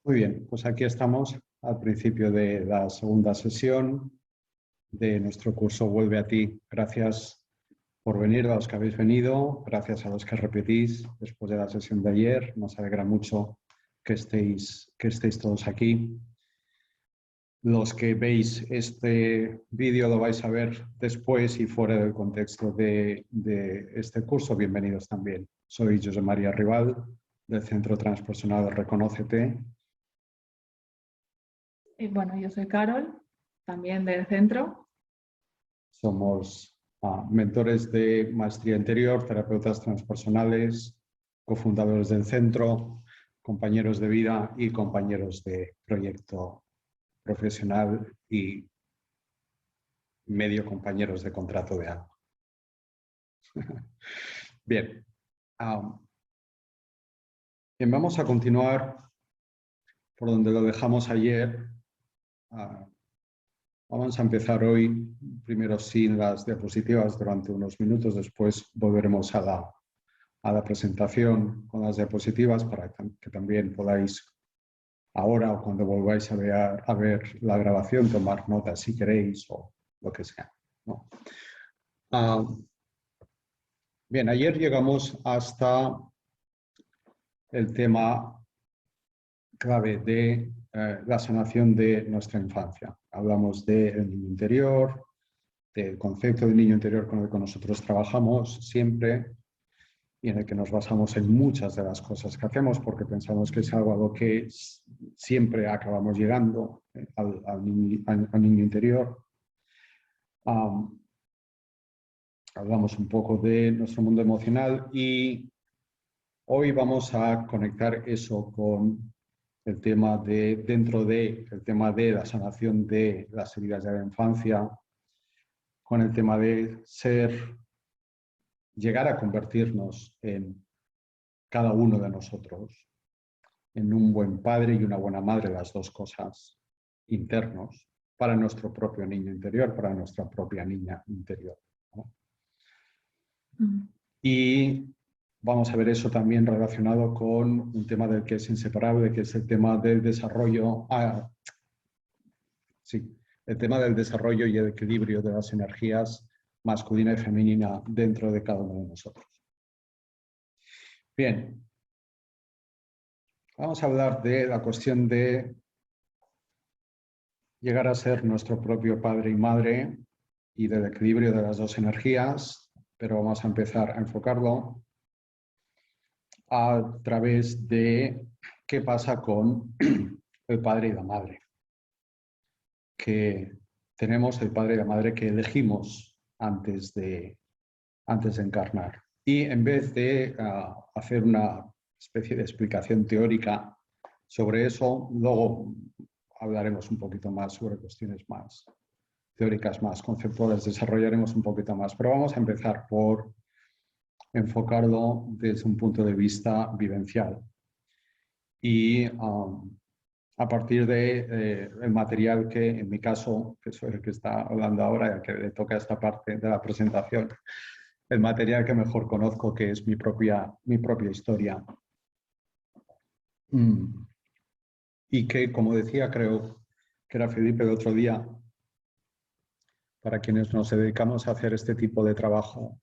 Muy bien, pues aquí estamos al principio de la segunda sesión de nuestro curso Vuelve a ti. Gracias por venir, a los que habéis venido, gracias a los que repetís después de la sesión de ayer. Nos alegra mucho que estéis todos aquí. Los que veis este vídeo lo vais a ver después y fuera del contexto de este curso. Bienvenidos también. Soy José María Rival, del Centro Transpersonal Reconócete. Y bueno, yo soy Carol, también del centro. Somos mentores de maestría interior, terapeutas transpersonales, cofundadores del centro, compañeros de vida y compañeros de proyecto profesional y medio compañeros de contrato de alma. Bien, bien, vamos a continuar por donde lo dejamos ayer. Vamos a empezar hoy, primero sin las diapositivas durante unos minutos, después volveremos a la presentación con las diapositivas para que también podáis ahora o cuando volváis a ver la grabación tomar notas si queréis o lo que sea, ¿no? Bien, ayer llegamos hasta el tema clave de la sanación de nuestra infancia. Hablamos del niño interior, del concepto del niño interior con el que nosotros trabajamos siempre y en el que nos basamos en muchas de las cosas que hacemos porque pensamos que es algo a lo que siempre acabamos llegando al niño interior. Hablamos un poco de nuestro mundo emocional y hoy vamos a conectar eso con el tema dentro del tema de la sanación de las heridas de la infancia, con el tema de llegar a convertirnos en cada uno de nosotros, en un buen padre y una buena madre, las dos cosas internos, para nuestro propio niño interior, para nuestra propia niña interior, ¿no? Y vamos a ver eso también relacionado con un tema del que es inseparable, que es el tema del desarrollo, el tema del desarrollo y el equilibrio de las energías masculina y femenina dentro de cada uno de nosotros. Bien, vamos a hablar de la cuestión de llegar a ser nuestro propio padre y madre y del equilibrio de las dos energías, pero vamos a empezar a enfocarlo a través de qué pasa con el padre y la madre. Que tenemos el padre y la madre que elegimos antes de encarnar. Y en vez de hacer una especie de explicación teórica sobre eso, luego hablaremos un poquito más sobre cuestiones más teóricas, más conceptuales, desarrollaremos un poquito más. Pero vamos a empezar por enfocarlo desde un punto de vista vivencial. Y a partir de el material que, en mi caso, que soy el que está hablando ahora, y que le toca esta parte de la presentación, el material que mejor conozco, que es mi propia historia. Y que, como decía, creo que era Felipe el otro día, para quienes nos dedicamos a hacer este tipo de trabajo,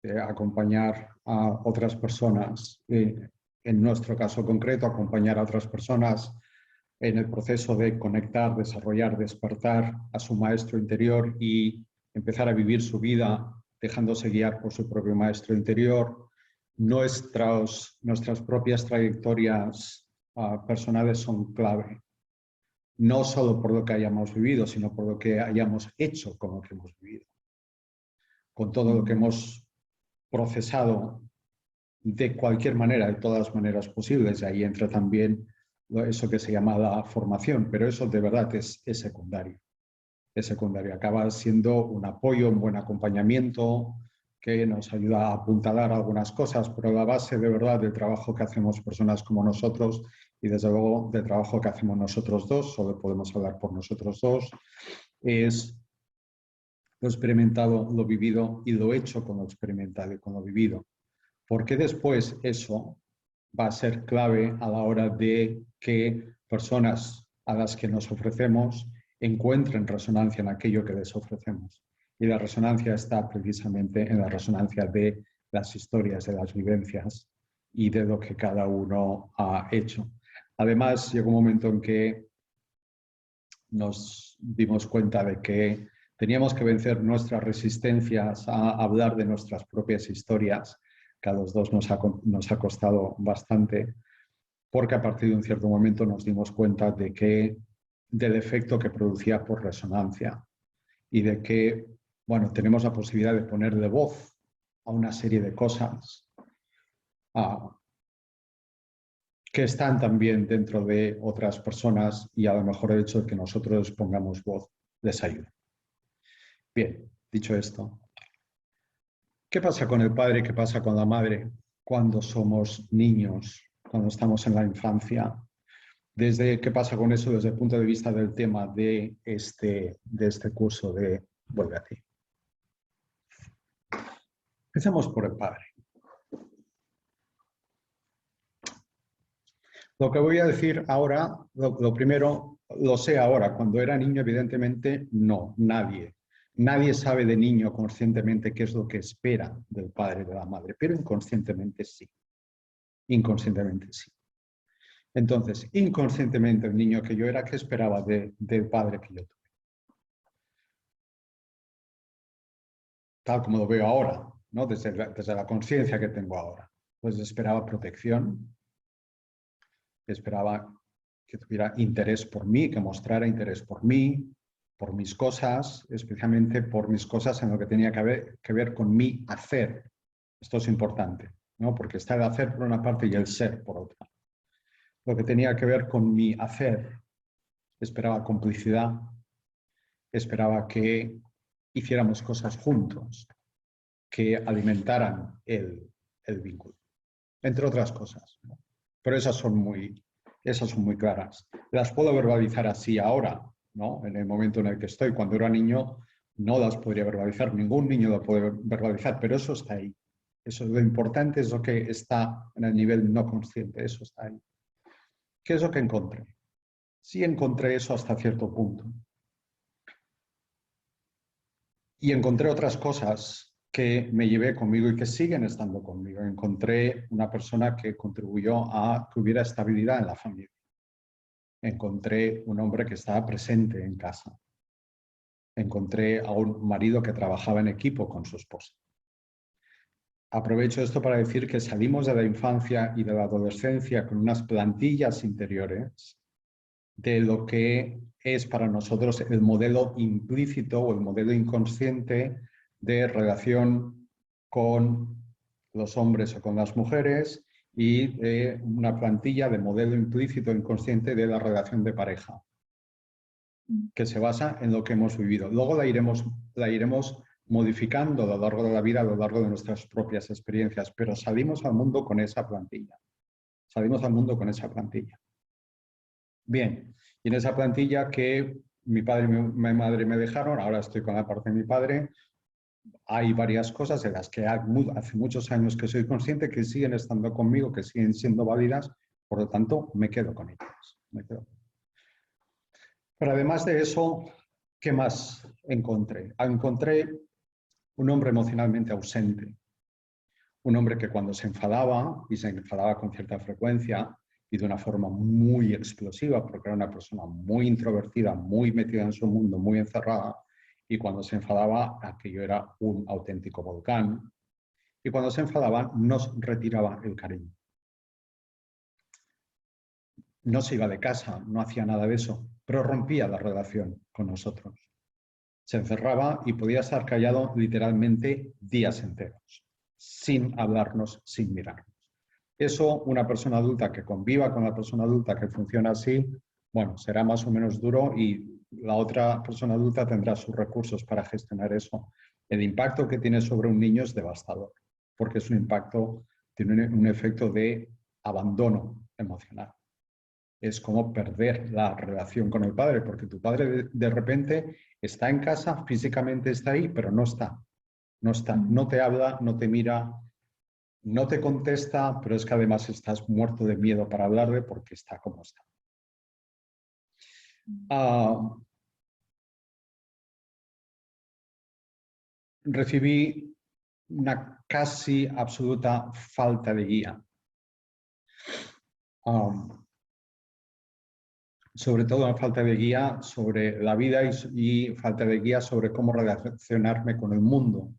de acompañar a otras personas, en nuestro caso concreto, acompañar a otras personas en el proceso de conectar, desarrollar, despertar a su maestro interior y empezar a vivir su vida dejándose guiar por su propio maestro interior. Nuestras propias trayectorias personales son clave, no solo por lo que hayamos vivido, sino por lo que hayamos hecho con lo que hemos vivido, con todo lo que hemos procesado de cualquier manera, de todas las maneras posibles. Ahí entra también eso que se llama la formación, pero eso de verdad es secundario. Es secundario, acaba siendo un apoyo, un buen acompañamiento que nos ayuda a apuntalar algunas cosas, pero la base de verdad del trabajo que hacemos personas como nosotros y desde luego del trabajo que hacemos nosotros dos, solo podemos hablar por nosotros dos, es lo experimentado, lo vivido y lo hecho con lo experimentado y con lo vivido. Porque después eso va a ser clave a la hora de que personas a las que nos ofrecemos encuentren resonancia en aquello que les ofrecemos. Y la resonancia está precisamente en la resonancia de las historias, de las vivencias y de lo que cada uno ha hecho. Además, llegó un momento en que nos dimos cuenta de que teníamos que vencer nuestras resistencias a hablar de nuestras propias historias, que a los dos nos ha costado bastante, porque a partir de un cierto momento nos dimos cuenta de que del efecto que producía por resonancia y de que, bueno, tenemos la posibilidad de ponerle voz a una serie de cosas que están también dentro de otras personas y a lo mejor el hecho de que nosotros pongamos voz les ayuda. Bien, dicho esto, ¿qué pasa con el padre? ¿Qué pasa con la madre cuando somos niños, cuando estamos en la infancia? ¿Qué pasa con eso desde el punto de vista del tema de este curso de Vuelve a ti? Empecemos por el padre. Lo que voy a decir ahora, lo primero, lo sé ahora. Cuando era niño, evidentemente, no, nadie. Nadie sabe de niño conscientemente qué es lo que espera del padre y de la madre, pero inconscientemente sí. Inconscientemente sí. Entonces, inconscientemente el niño que yo era, ¿qué esperaba del padre que yo tuve? Tal como lo veo ahora, ¿no? Desde la conciencia que tengo ahora. Pues esperaba protección, esperaba que tuviera interés por mí, que mostrara interés por mí, por mis cosas, especialmente por mis cosas en lo que tenía que ver con mi hacer. Esto es importante, ¿no? Porque está el hacer por una parte y el ser por otra. Lo que tenía que ver con mi hacer, esperaba complicidad, esperaba que hiciéramos cosas juntos, que alimentaran el vínculo, entre otras cosas, ¿no? Pero esas son muy claras. Las puedo verbalizar así ahora, ¿no? En el momento en el que estoy. Cuando era niño no las podría verbalizar, ningún niño lo puede verbalizar, pero eso está ahí. Eso, lo importante es lo que está en el nivel no consciente, eso está ahí. ¿Qué es lo que encontré? Sí encontré eso hasta cierto punto. Y encontré otras cosas que me llevé conmigo y que siguen estando conmigo. Encontré una persona que contribuyó a que hubiera estabilidad en la familia. Encontré un hombre que estaba presente en casa. Encontré a un marido que trabajaba en equipo con su esposa. Aprovecho esto para decir que salimos de la infancia y de la adolescencia con unas plantillas interiores de lo que es para nosotros el modelo implícito o el modelo inconsciente de relación con los hombres o con las mujeres y una plantilla de modelo implícito inconsciente de la relación de pareja, que se basa en lo que hemos vivido. Luego la iremos modificando a lo largo de la vida, a lo largo de nuestras propias experiencias, pero salimos al mundo con esa plantilla. Salimos al mundo con esa plantilla. Bien, y en esa plantilla que mi padre y mi madre me dejaron, ahora estoy con la parte de mi padre, hay varias cosas de las que hace muchos años que soy consciente que siguen estando conmigo, que siguen siendo válidas, por lo tanto me quedo con ellas. Pero además de eso, ¿qué más encontré? Encontré un hombre emocionalmente ausente, un hombre que cuando se enfadaba, y se enfadaba con cierta frecuencia y de una forma muy explosiva, porque era una persona muy introvertida, muy metida en su mundo, muy encerrada, y cuando se enfadaba, aquello era un auténtico volcán, y cuando se enfadaba nos retiraba el cariño. No se iba de casa, no hacía nada de eso, pero rompía la relación con nosotros. Se encerraba y podía estar callado literalmente días enteros, sin hablarnos, sin mirarnos. Eso, una persona adulta que conviva con la persona adulta que funciona así, bueno, será más o menos duro y la otra persona adulta tendrá sus recursos para gestionar eso. El impacto que tiene sobre un niño es devastador, porque es un impacto, tiene un efecto de abandono emocional. Es como perder la relación con el padre, porque tu padre de repente está en casa, físicamente está ahí, pero no está. No está, no te habla, no te mira, no te contesta, pero es que además estás muerto de miedo para hablarle porque está como está. Recibí una casi absoluta falta de guía. Sobre todo una falta de guía sobre la vida y falta de guía sobre cómo relacionarme con el mundo.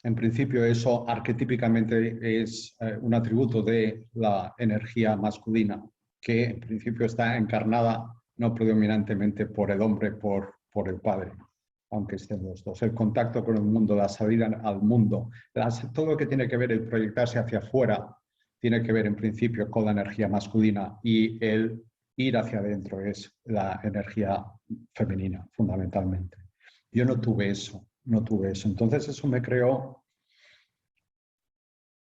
En principio eso arquetípicamente es un atributo de la energía masculina, que en principio está encarnada no predominantemente por el hombre, por el padre, aunque estén los dos. El contacto con el mundo, la salida al mundo, todo lo que tiene que ver el proyectarse hacia afuera, tiene que ver en principio con la energía masculina, y el ir hacia adentro es la energía femenina, fundamentalmente. Yo no tuve eso, no tuve eso. Entonces eso me creó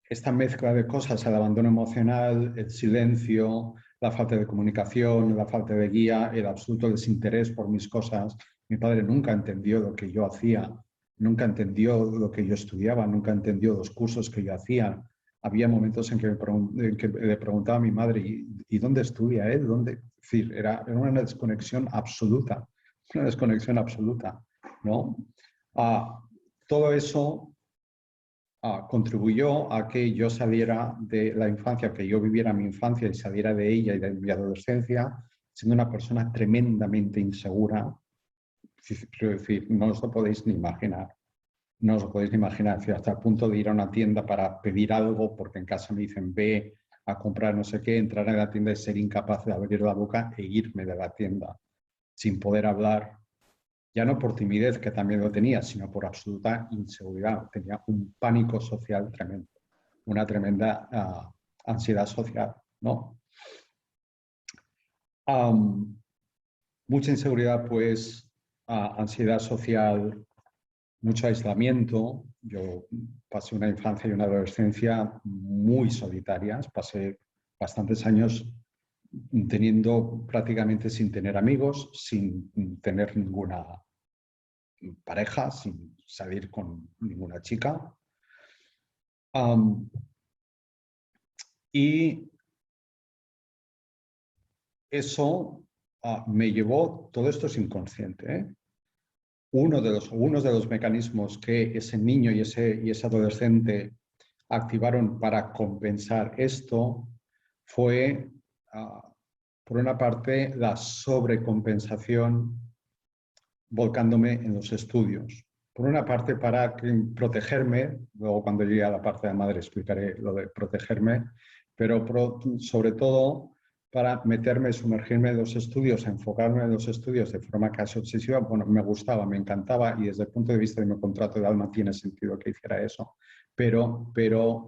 esta mezcla de cosas, el abandono emocional, el silencio, la falta de comunicación, la falta de guía, el absoluto desinterés por mis cosas. Mi padre nunca entendió lo que yo hacía, nunca entendió lo que yo estudiaba, nunca entendió los cursos que yo hacía. Había momentos en que le preguntaba a mi madre, ¿y dónde estudia él? ¿Dónde? Es decir, era una desconexión absoluta, ¿no? Todo eso contribuyó a que yo saliera de la infancia, que yo viviera mi infancia y saliera de ella y de mi adolescencia, siendo una persona tremendamente insegura. Quiero decir, no os lo podéis ni imaginar. No os lo podéis ni imaginar. Hasta el punto de ir a una tienda para pedir algo, porque en casa me dicen ve a comprar no sé qué, entrar en la tienda y ser incapaz de abrir la boca e irme de la tienda sin poder hablar. Ya no por timidez, que también lo tenía, sino por absoluta inseguridad. Tenía un pánico social tremendo, una tremenda ansiedad social, ¿no? Mucha inseguridad, pues, ansiedad social, mucho aislamiento. Yo pasé una infancia y una adolescencia muy solitarias, pasé bastantes años prácticamente sin tener amigos, sin tener ninguna pareja, sin salir con ninguna chica. Y eso me llevó, todo esto es inconsciente, ¿eh? Unos de los mecanismos que ese niño y ese adolescente activaron para compensar esto fue, por una parte, la sobrecompensación volcándome en los estudios. Por una parte, para protegerme, luego cuando llegue a la parte de madre explicaré lo de protegerme, pero sobre todo para meterme, sumergirme en los estudios, enfocarme en los estudios de forma casi obsesiva. Bueno, me gustaba, me encantaba, y desde el punto de vista de mi contrato de alma tiene sentido que hiciera eso, pero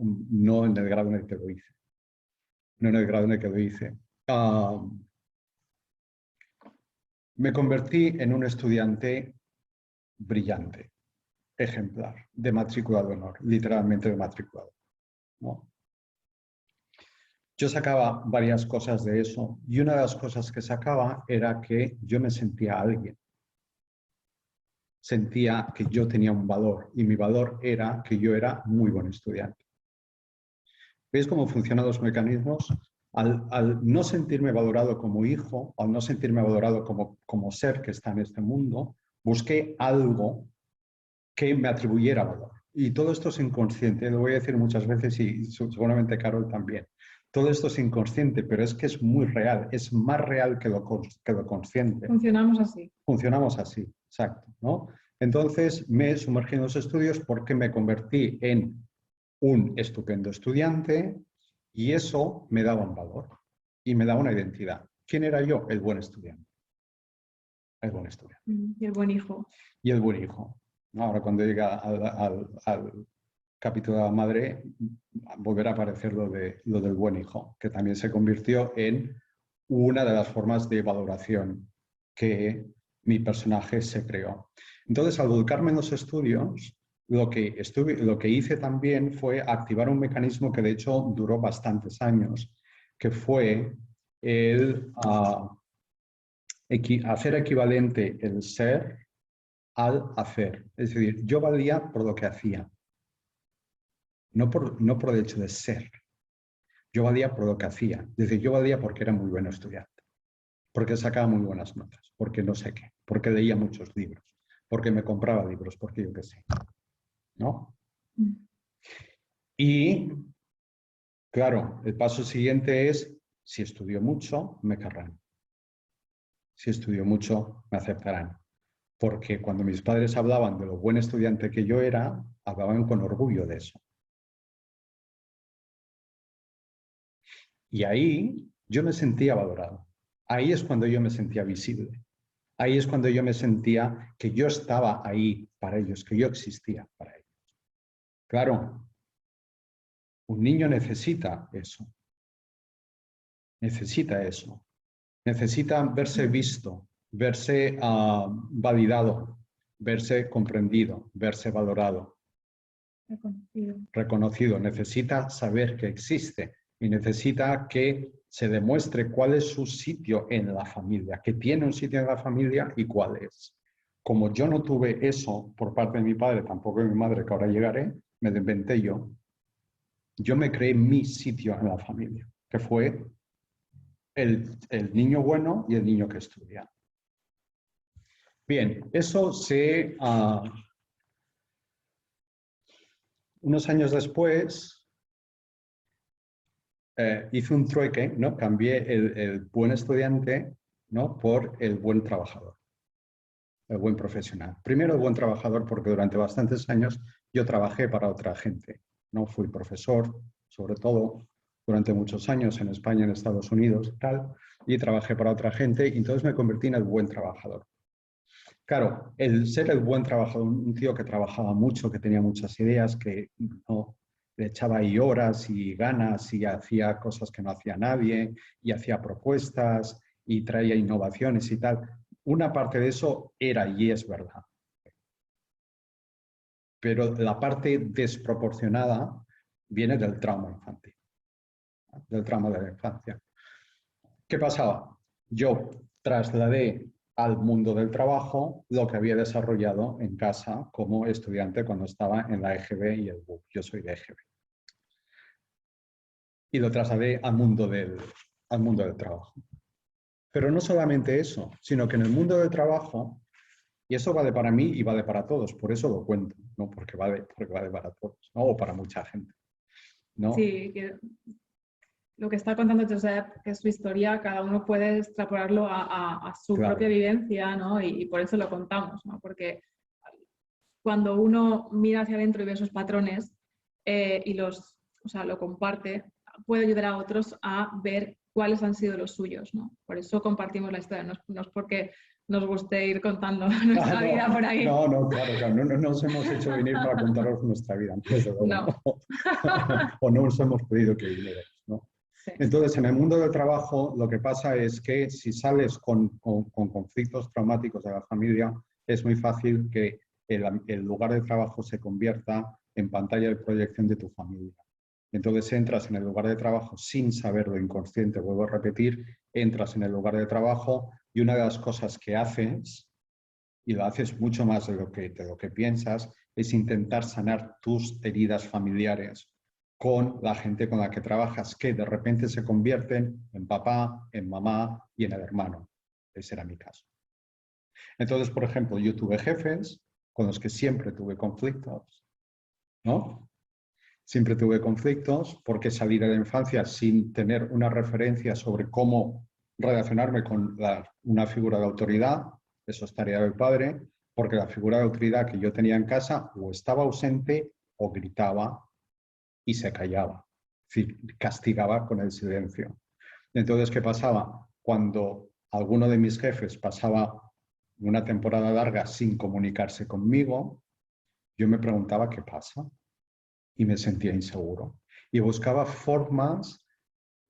no en el grado en el que lo hice. No en el grado en el que lo hice. Me convertí en un estudiante brillante, ejemplar, de matrícula de honor, literalmente de matrícula, ¿no? Yo sacaba varias cosas de eso, y una de las cosas que sacaba era que yo me sentía alguien. Sentía que yo tenía un valor, y mi valor era que yo era muy buen estudiante. ¿Veis cómo funcionan los mecanismos? Al no sentirme valorado como hijo, al no sentirme valorado como ser que está en este mundo, busqué algo que me atribuyera valor. Y todo esto es inconsciente, lo voy a decir muchas veces y seguramente Carol también. Todo esto es inconsciente, pero es que es muy real, es más real que lo consciente. Funcionamos así. Funcionamos así, exacto, ¿no? Entonces me sumergí en los estudios porque me convertí en un estupendo estudiante y eso me daba un valor y me daba una identidad. ¿Quién era yo? El buen estudiante. El buen estudiante. Y el buen hijo. Y el buen hijo. Ahora cuando llega al capítulo de la madre, volverá a aparecer lo del buen hijo, que también se convirtió en una de las formas de valoración que mi personaje se creó. Entonces, al volcarme en los estudios, lo que hice también fue activar un mecanismo que de hecho duró bastantes años, que fue el hacer equivalente el ser al hacer. Es decir, yo valía por lo que hacía. no por el hecho de ser. Yo valía por lo que hacía. Es decir, yo valía porque era muy buen estudiante, porque sacaba muy buenas notas, porque no sé qué, porque leía muchos libros, porque me compraba libros, porque yo qué sé, ¿no? Y, claro, el paso siguiente es, si estudio mucho, me querrán. Si estudio mucho, me aceptarán. Porque cuando mis padres hablaban de lo buen estudiante que yo era, hablaban con orgullo de eso. Y ahí yo me sentía valorado. Ahí es cuando yo me sentía visible. Ahí es cuando yo me sentía que yo estaba ahí para ellos, que yo existía para ellos. Claro, un niño necesita eso. Necesita eso. Necesita verse visto, verse validado, verse comprendido, verse valorado. Reconocido. Necesita saber que existe y necesita que se demuestre cuál es su sitio en la familia, que tiene un sitio en la familia y cuál es. Como yo no tuve eso por parte de mi padre, tampoco de mi madre, que ahora llegaré, me lo inventé yo. Yo me creé mi sitio en la familia, que fue el niño bueno y el niño que estudia. Bien, eso se... unos años después hice un trueque, ¿no? Cambié el buen estudiante, ¿no? Por el buen trabajador, el buen profesional. Primero el buen trabajador porque durante bastantes años yo trabajé para otra gente, ¿no? Fui profesor, sobre todo, durante muchos años en España, en Estados Unidos, tal, y trabajé para otra gente y entonces me convertí en el buen trabajador. Claro, el ser el buen trabajador, un tío que trabajaba mucho, que tenía muchas ideas, que no, le echaba ahí horas y ganas y hacía cosas que no hacía nadie y hacía propuestas y traía innovaciones y tal. Una parte de eso era y es verdad. Pero la parte desproporcionada viene del trauma infantil, del trauma de la infancia. ¿Qué pasaba? Yo trasladé al mundo del trabajo lo que había desarrollado en casa como estudiante cuando estaba en la EGB y el BUP. Yo soy de EGB. Y lo trasladé al mundo del trabajo. Pero no solamente eso, sino que en el mundo del trabajo, y eso vale para mí y vale para todos, por eso lo cuento, ¿no? Porque vale para todos, ¿no? O para mucha gente, ¿no? Sí, que lo que está contando Josep, que es su historia, cada uno puede extrapolarlo a su Claro. propia vivencia, ¿no? Y por eso lo contamos, ¿no? Porque cuando uno mira hacia adentro y ve esos patrones y lo comparte, puede ayudar a otros a ver cuáles han sido los suyos, ¿no? Por eso compartimos la historia, no es porque nos guste ir contando nuestra vida por ahí. No, claro, no nos hemos hecho venir para contaros nuestra vida, desde luego, no. O no os hemos pedido que vinierais, ¿no? Sí. Entonces, en el mundo del trabajo, lo que pasa es que si sales con conflictos traumáticos de la familia, es muy fácil que el lugar de trabajo se convierta en pantalla de proyección de tu familia. Entonces entras en el lugar de trabajo sin saberlo, inconsciente, vuelvo a repetir, entras en el lugar de trabajo y una de las cosas que haces, y lo haces mucho más de lo que piensas, es intentar sanar tus heridas familiares con la gente con la que trabajas, que de repente se convierten en papá, en mamá y en el hermano. Ese era mi caso. Entonces, por ejemplo, yo tuve jefes con los que siempre tuve conflictos, ¿no? Siempre tuve conflictos porque salí de la infancia sin tener una referencia sobre cómo relacionarme con una figura de autoridad, eso es tarea del padre, porque la figura de autoridad que yo tenía en casa o estaba ausente o gritaba y se callaba, es decir, castigaba con el silencio. Entonces, ¿qué pasaba? Cuando alguno de mis jefes pasaba una temporada larga sin comunicarse conmigo, yo me preguntaba qué pasa y me sentía inseguro. Y buscaba formas,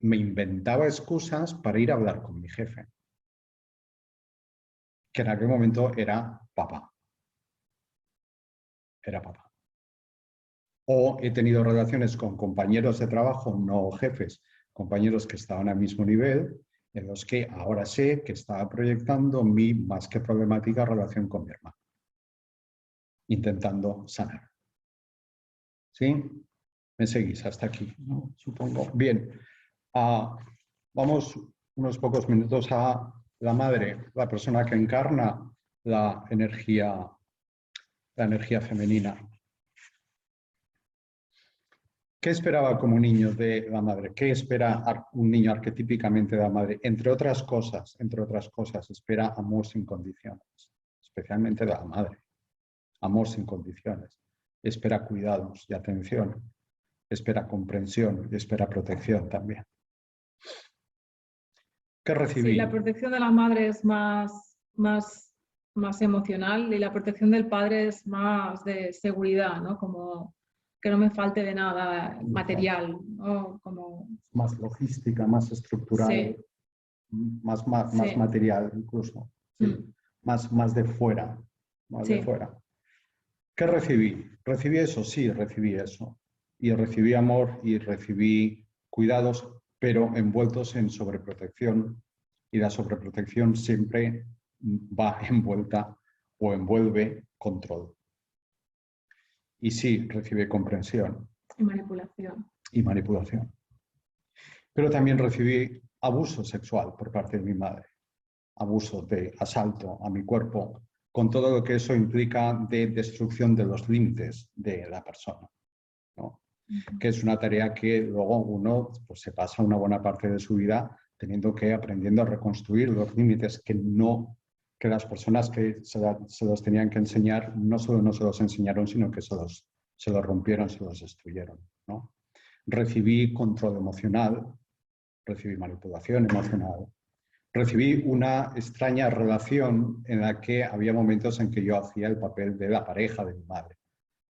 me inventaba excusas para ir a hablar con mi jefe, que en aquel momento era papá. Era papá. O he tenido relaciones con compañeros de trabajo, no jefes, compañeros que estaban al mismo nivel, en los que ahora sé que estaba proyectando mi más que problemática relación con mi hermano, intentando sanar. ¿Sí? Me seguís hasta aquí, ¿no? Supongo. Bien, vamos unos pocos minutos a la madre, la persona que encarna la energía femenina. ¿Qué esperaba como niño de la madre? ¿Qué espera un niño arquetípicamente de la madre? Entre otras cosas, espera amor sin condiciones, especialmente de la madre. Amor sin condiciones. Espera cuidados y atención. Espera comprensión y espera protección también. ¿Qué recibí? Sí, la protección de la madre es más emocional y la protección del padre es más de seguridad, ¿no? Como que no me falte de nada material, ¿no? Como... Más logística, más estructural, sí. más Sí. material incluso. Sí. Más de fuera. Más sí. de fuera. ¿Qué recibí? ¿Recibí eso? Sí, recibí eso. Y recibí amor y recibí cuidados, pero envueltos en sobreprotección. Y la sobreprotección siempre va envuelta o envuelve control. Y sí, recibí comprensión. Y manipulación. Y manipulación. Pero también recibí abuso sexual por parte de mi madre. Abuso de asalto a mi cuerpo, con todo lo que eso implica de destrucción de los límites de la persona, ¿no? Que es una tarea que luego uno pues, se pasa una buena parte de su vida aprendiendo a reconstruir los límites que las personas que se los tenían que enseñar no solo no se los enseñaron, sino que se los rompieron, se los destruyeron, ¿no? Recibí control emocional, recibí manipulación emocional, recibí una extraña relación en la que había momentos en que yo hacía el papel de la pareja de mi madre,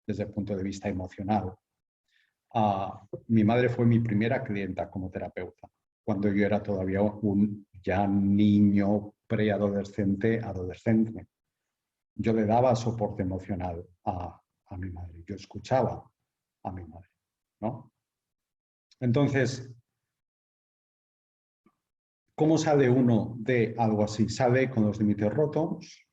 desde el punto de vista emocional. Mi madre fue mi primera clienta como terapeuta, cuando yo era todavía un ya niño preadolescente, adolescente. Yo le daba soporte emocional a mi madre, yo escuchaba a mi madre, ¿no? Entonces, ¿cómo sale uno de algo así? Sale con los límites rotos,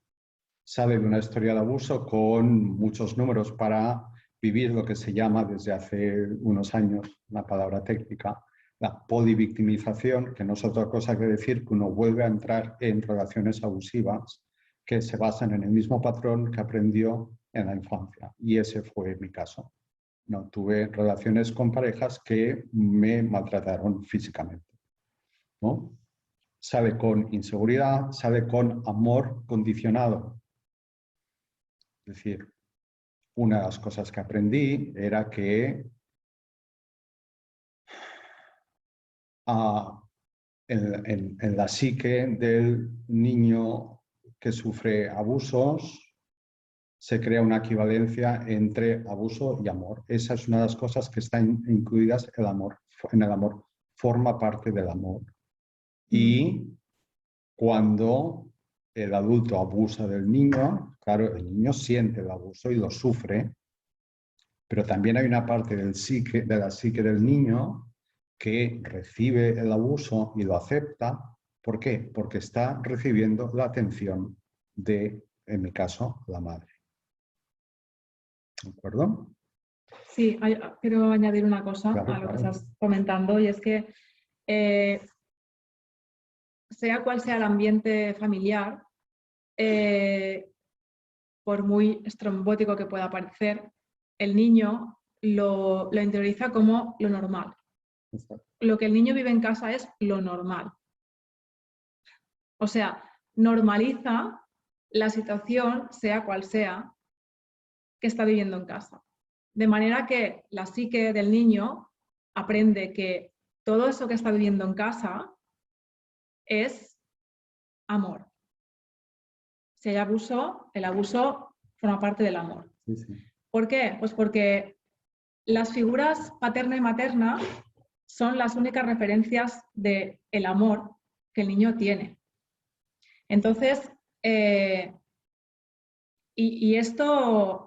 sale de una historia de abuso con muchos números para vivir lo que se llama desde hace unos años, una palabra técnica, la polivictimización, que no es otra cosa que decir que uno vuelve a entrar en relaciones abusivas que se basan en el mismo patrón que aprendió en la infancia. Y ese fue mi caso. No tuve relaciones con parejas que me maltrataron físicamente, ¿no? Sale con inseguridad, sale con amor condicionado. Es decir, una de las cosas que aprendí era que en la psique del niño que sufre abusos se crea una equivalencia entre abuso y amor. Esa es una de las cosas que están incluidas en el amor. Forma parte del amor. Y cuando el adulto abusa del niño, claro, el niño siente el abuso y lo sufre, pero también hay una parte de la psique del niño que recibe el abuso y lo acepta. ¿Por qué? Porque está recibiendo la atención de, en mi caso, la madre. ¿De acuerdo? Sí, quiero añadir una cosa Claro, a lo que claro. estás comentando, y es que sea cual sea el ambiente familiar, por muy estrombótico que pueda parecer, el niño lo interioriza como lo normal. Exacto. Lo que el niño vive en casa es lo normal. O sea, normaliza la situación, sea cual sea, que está viviendo en casa. De manera que la psique del niño aprende que todo eso que está viviendo en casa es amor. Si hay abuso, el abuso forma parte del amor. Sí, sí. ¿Por qué? Pues porque las figuras paterna y materna son las únicas referencias del amor que el niño tiene. Entonces, esto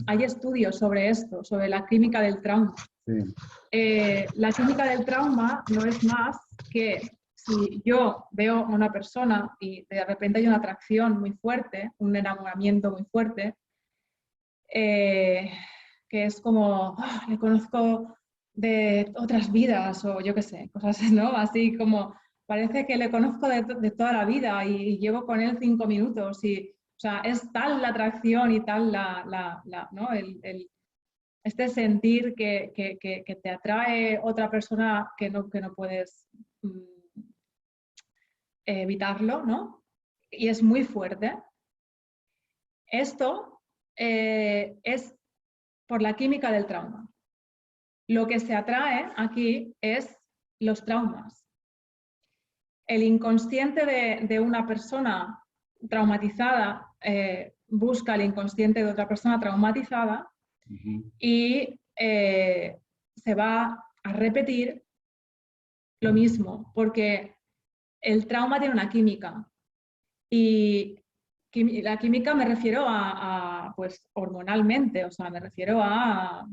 hay estudios sobre esto, sobre la química del trauma. Sí. La química del trauma no es más que si yo veo a una persona y de repente hay una atracción muy fuerte, un enamoramiento muy fuerte, que que es como, "Ah, le conozco de otras vidas", o yo qué sé, cosas, ¿no? Así como, parece que le conozco de toda la vida y llevo con él 5 minutos. Y, o sea, es tal la atracción y tal ¿no? Este sentir que te atrae otra persona que no puedes evitarlo, ¿no? Y es muy fuerte. Esto es por la química del trauma. Lo que se atrae aquí es los traumas. El inconsciente de una persona traumatizada busca el inconsciente de otra persona traumatizada y se va a repetir lo mismo, porque el trauma tiene una química. Y la química me refiero pues, hormonalmente, o sea, me refiero a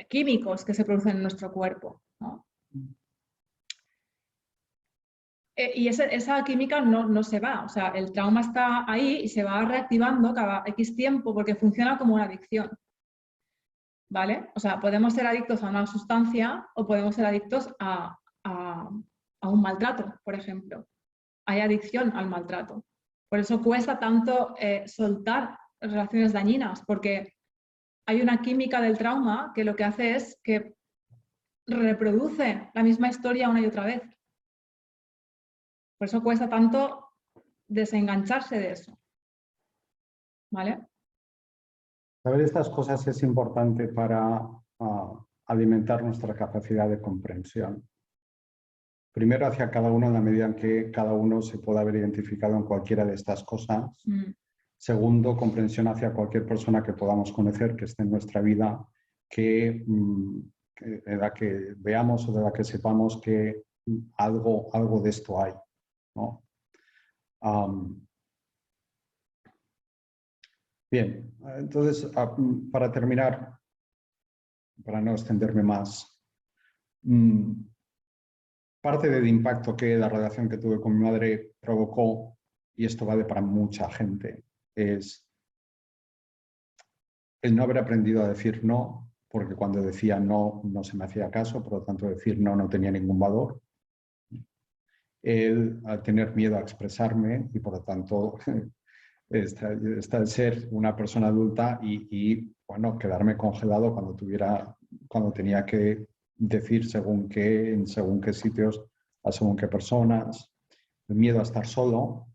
químicos que se producen en nuestro cuerpo, ¿no? Y esa química no se va, o sea, el trauma está ahí y se va reactivando cada X tiempo porque funciona como una adicción, ¿vale? O sea, podemos ser adictos a una sustancia o podemos ser adictos a un maltrato, por ejemplo. Hay adicción al maltrato. Por eso cuesta tanto soltar relaciones dañinas, porque hay una química del trauma que lo que hace es que reproduce la misma historia una y otra vez. Por eso cuesta tanto desengancharse de eso. ¿Vale? Saber estas cosas es importante para alimentar nuestra capacidad de comprensión. Primero hacia cada uno en la medida en que cada uno se pueda haber identificado en cualquiera de estas cosas. Segundo, comprensión hacia cualquier persona que podamos conocer, que esté en nuestra vida, de la que veamos o de la que sepamos que algo de esto hay, ¿no? Bien, entonces, para terminar, para no extenderme más, parte del impacto que la relación que tuve con mi madre provocó, y esto vale para mucha gente, es el no haber aprendido a decir no, porque cuando decía no, no se me hacía caso, por lo tanto decir no no tenía ningún valor. El tener miedo a expresarme y por lo tanto el ser una persona adulta y bueno, quedarme congelado cuando tenía que decir según qué, en según qué sitios, a según qué personas. El miedo a estar solo,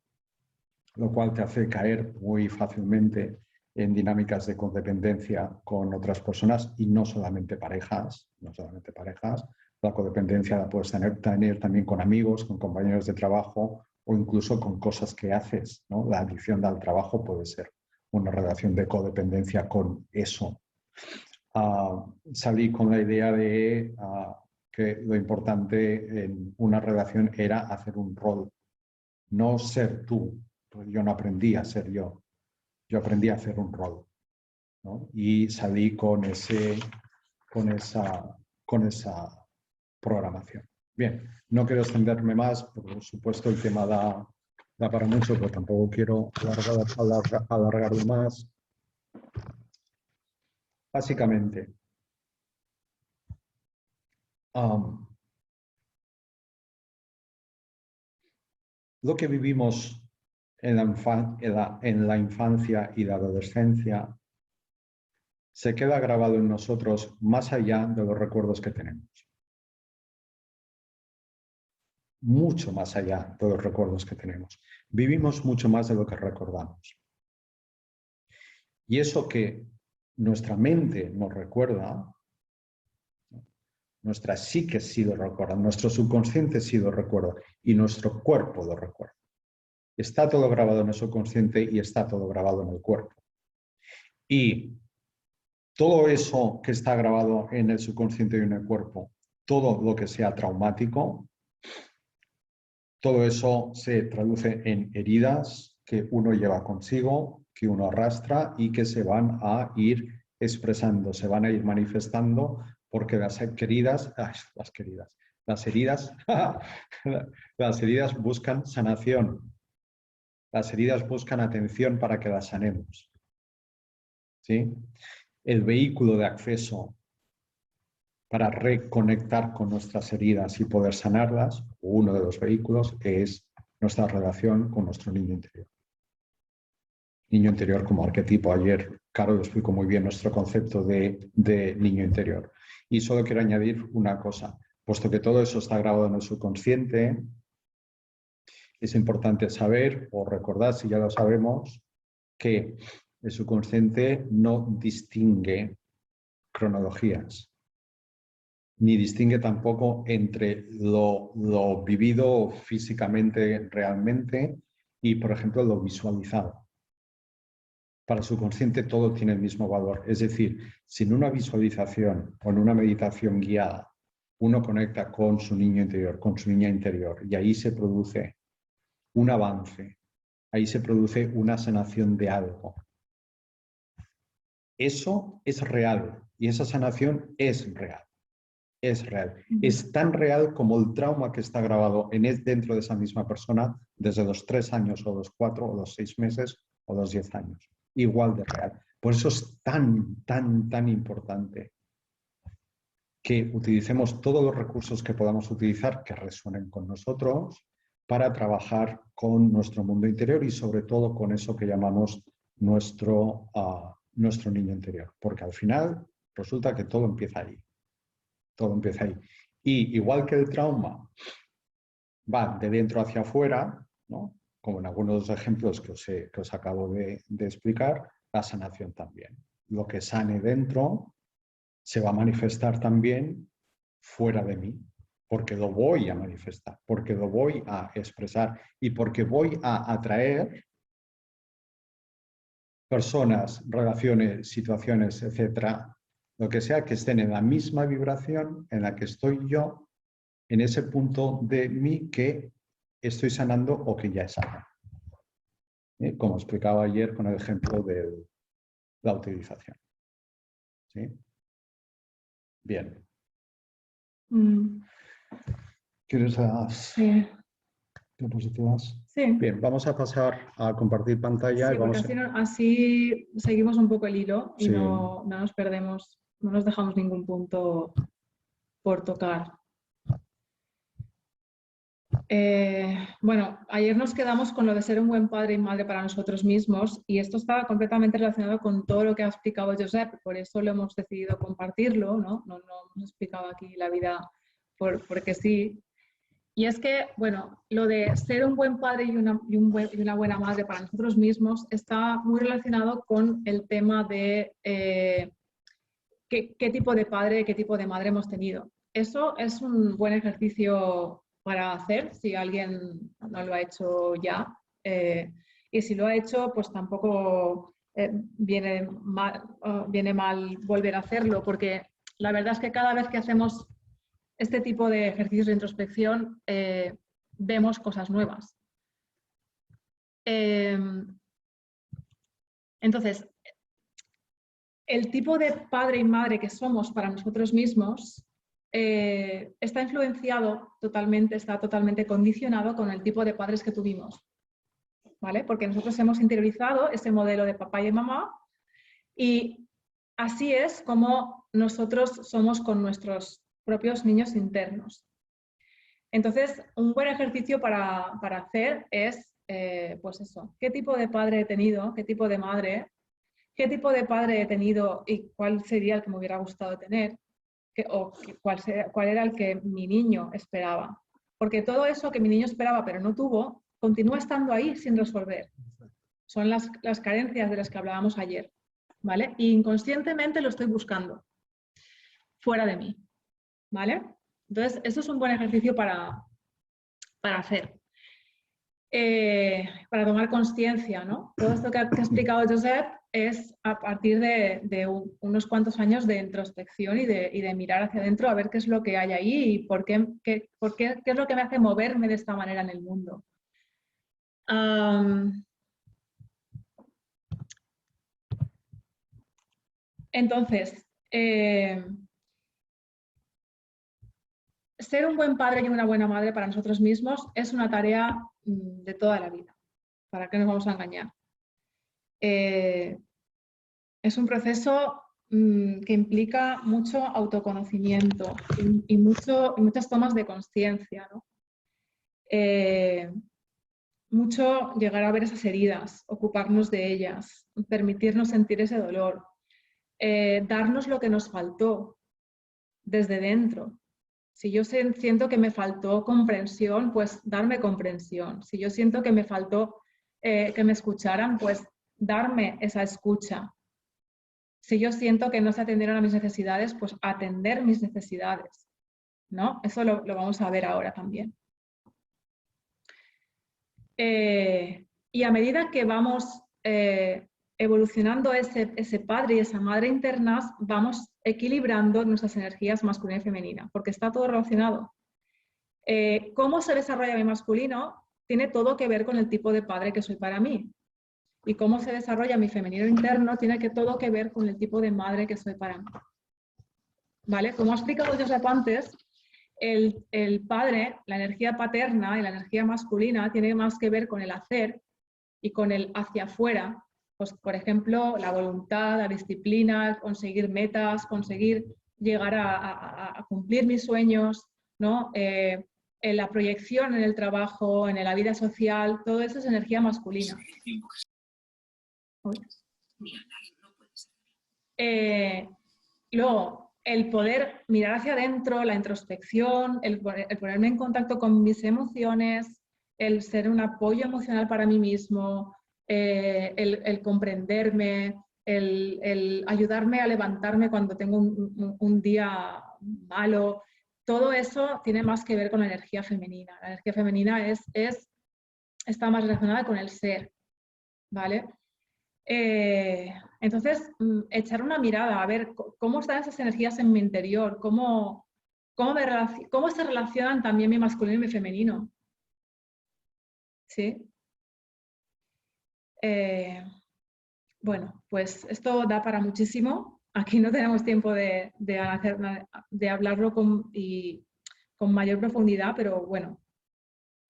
lo cual te hace caer muy fácilmente en dinámicas de codependencia con otras personas y no solamente parejas, La codependencia la puedes tener también con amigos, con compañeros de trabajo o incluso con cosas que haces, ¿no? La adicción al trabajo puede ser una relación de codependencia con eso. Salí con la idea de que lo importante en una relación era hacer un rol, no ser tú. Pues yo no aprendí a ser yo aprendí a hacer un rol, ¿no? Y salí con esa programación. Bien, no quiero extenderme más, por supuesto el tema da para mucho, pero tampoco quiero alargarlo más. Básicamente, lo que vivimos en la infancia y la adolescencia se queda grabado en nosotros más allá de los recuerdos que tenemos. Mucho más allá de los recuerdos que tenemos. Vivimos mucho más de lo que recordamos. Y eso que nuestra mente nos recuerda, nuestra psique sí lo recuerda, nuestro subconsciente sí lo recuerda y nuestro cuerpo lo recuerda. Está todo grabado en el subconsciente y está todo grabado en el cuerpo. Y todo eso que está grabado en el subconsciente y en el cuerpo, todo lo que sea traumático, todo eso se traduce en heridas que uno lleva consigo, que uno arrastra y que se van a ir expresando, se van a ir manifestando porque las heridas, las heridas buscan sanación, las heridas buscan atención para que las sanemos. ¿Sí? el vehículo de acceso para reconectar con nuestras heridas y poder sanarlas, uno de los vehículos es nuestra relación con nuestro niño interior. Niño interior como arquetipo. Ayer Caro explicó muy bien nuestro concepto de niño interior. Y solo quiero añadir una cosa. Puesto que todo eso está grabado en el subconsciente, es importante saber o recordar, si ya lo sabemos, que el subconsciente no distingue cronologías, ni distingue tampoco entre lo vivido físicamente realmente y, por ejemplo, lo visualizado. Para su consciente todo tiene el mismo valor. Es decir, si en una visualización o en una meditación guiada uno conecta con su niño interior, con su niña interior, y ahí se produce un avance, ahí se produce una sanación de algo. Eso es real y esa sanación es real. Es real. Es tan real como el trauma que está grabado dentro de esa misma persona desde los 3 años o los 4 o los 6 meses o los 10 años. Igual de real. Por eso es tan importante que utilicemos todos los recursos que podamos utilizar que resuenen con nosotros para trabajar con nuestro mundo interior y sobre todo con eso que llamamos nuestro niño interior. Porque al final resulta que todo empieza ahí. Todo empieza ahí. Y igual que el trauma va de dentro hacia afuera, ¿no? Como en algunos ejemplos que os acabo de explicar, la sanación también. Lo que sane dentro se va a manifestar también fuera de mí, porque lo voy a manifestar, porque lo voy a expresar y porque voy a atraer personas, relaciones, situaciones, etcétera, lo que sea, que estén en la misma vibración en la que estoy yo, en ese punto de mí que estoy sanando o que ya he sanado. Como explicaba ayer con el ejemplo de la utilización. ¿Sí? Bien. ¿Quieres las diapositivas? Sí. Bien, vamos a pasar a compartir pantalla. Sí, y porque vamos así seguimos un poco el hilo y Sí. no nos perdemos, no nos dejamos ningún punto por tocar. Bueno, ayer nos quedamos con lo de ser un buen padre y madre para nosotros mismos y esto estaba completamente relacionado con todo lo que ha explicado Josep, por eso lo hemos decidido compartirlo, ¿no? No hemos explicado aquí la vida porque sí. Y es que, bueno, lo de ser un buen padre y una buena madre para nosotros mismos está muy relacionado con el tema de qué tipo de padre, qué tipo de madre hemos tenido. Eso es un buen ejercicio para hacer si alguien no lo ha hecho ya. Y si lo ha hecho, pues tampoco viene mal volver a hacerlo, porque la verdad es que cada vez que hacemos este tipo de ejercicios de introspección vemos cosas nuevas. Entonces, el tipo de padre y madre que somos para nosotros mismos está influenciado totalmente, está totalmente condicionado con el tipo de padres que tuvimos, ¿vale? Porque nosotros hemos interiorizado ese modelo de papá y de mamá y así es como nosotros somos con nuestros propios niños internos. Entonces, un buen ejercicio para hacer es, pues eso, ¿qué tipo de padre he tenido? ¿Qué tipo de madre? ¿Qué tipo de padre he tenido y cuál sería el que me hubiera gustado tener? ¿Cuál era el que mi niño esperaba? Porque todo eso que mi niño esperaba pero no tuvo, continúa estando ahí sin resolver. Son las carencias de las que hablábamos ayer, ¿vale? Y inconscientemente lo estoy buscando fuera de mí, ¿vale? Entonces, esto es un buen ejercicio para hacer. Para tomar conciencia, ¿no? Todo esto que ha explicado Josep es a partir de unos cuantos años de introspección y de mirar hacia adentro a ver qué es lo que hay ahí y qué es lo que me hace moverme de esta manera en el mundo. Entonces, ser un buen padre y una buena madre para nosotros mismos es una tarea de toda la vida. ¿Para qué nos vamos a engañar? Es un proceso que implica mucho autoconocimiento y muchas tomas de conciencia, ¿no? Mucho llegar a ver esas heridas, ocuparnos de ellas, permitirnos sentir ese dolor, darnos lo que nos faltó desde dentro. Si yo siento que me faltó comprensión, pues darme comprensión. Si yo siento que me faltó que me escucharan, pues darme esa escucha. Si yo siento que no se atendieron a mis necesidades, pues atender mis necesidades, ¿no? Eso lo vamos a ver ahora también. Y a medida que vamos evolucionando ese padre y esa madre internas, vamos equilibrando nuestras energías masculina y femenina, porque está todo relacionado. Cómo se desarrolla mi masculino tiene todo que ver con el tipo de padre que soy para mí. Y cómo se desarrolla mi femenino interno tiene todo que ver con el tipo de madre que soy para mí. ¿Vale? Como ha explicado Josep antes, el padre, la energía paterna y la energía masculina tiene más que ver con el hacer y con el hacia afuera. Pues, por ejemplo, la voluntad, la disciplina, conseguir metas, conseguir llegar a cumplir mis sueños, ¿no? En la proyección en el trabajo, en la vida social, todo eso es energía masculina. Luego, el poder mirar hacia adentro, la introspección, el ponerme en contacto con mis emociones, el ser un apoyo emocional para mí mismo, el comprenderme, el ayudarme a levantarme cuando tengo un día malo, todo eso tiene más que ver con la energía femenina. La energía femenina está más relacionada con el ser, ¿vale? Entonces, echar una mirada a ver cómo están esas energías en mi interior, cómo se relacionan también mi masculino y mi femenino. ¿Sí? Bueno, pues esto da para muchísimo. Aquí no tenemos tiempo de hablarlo con mayor profundidad, pero bueno,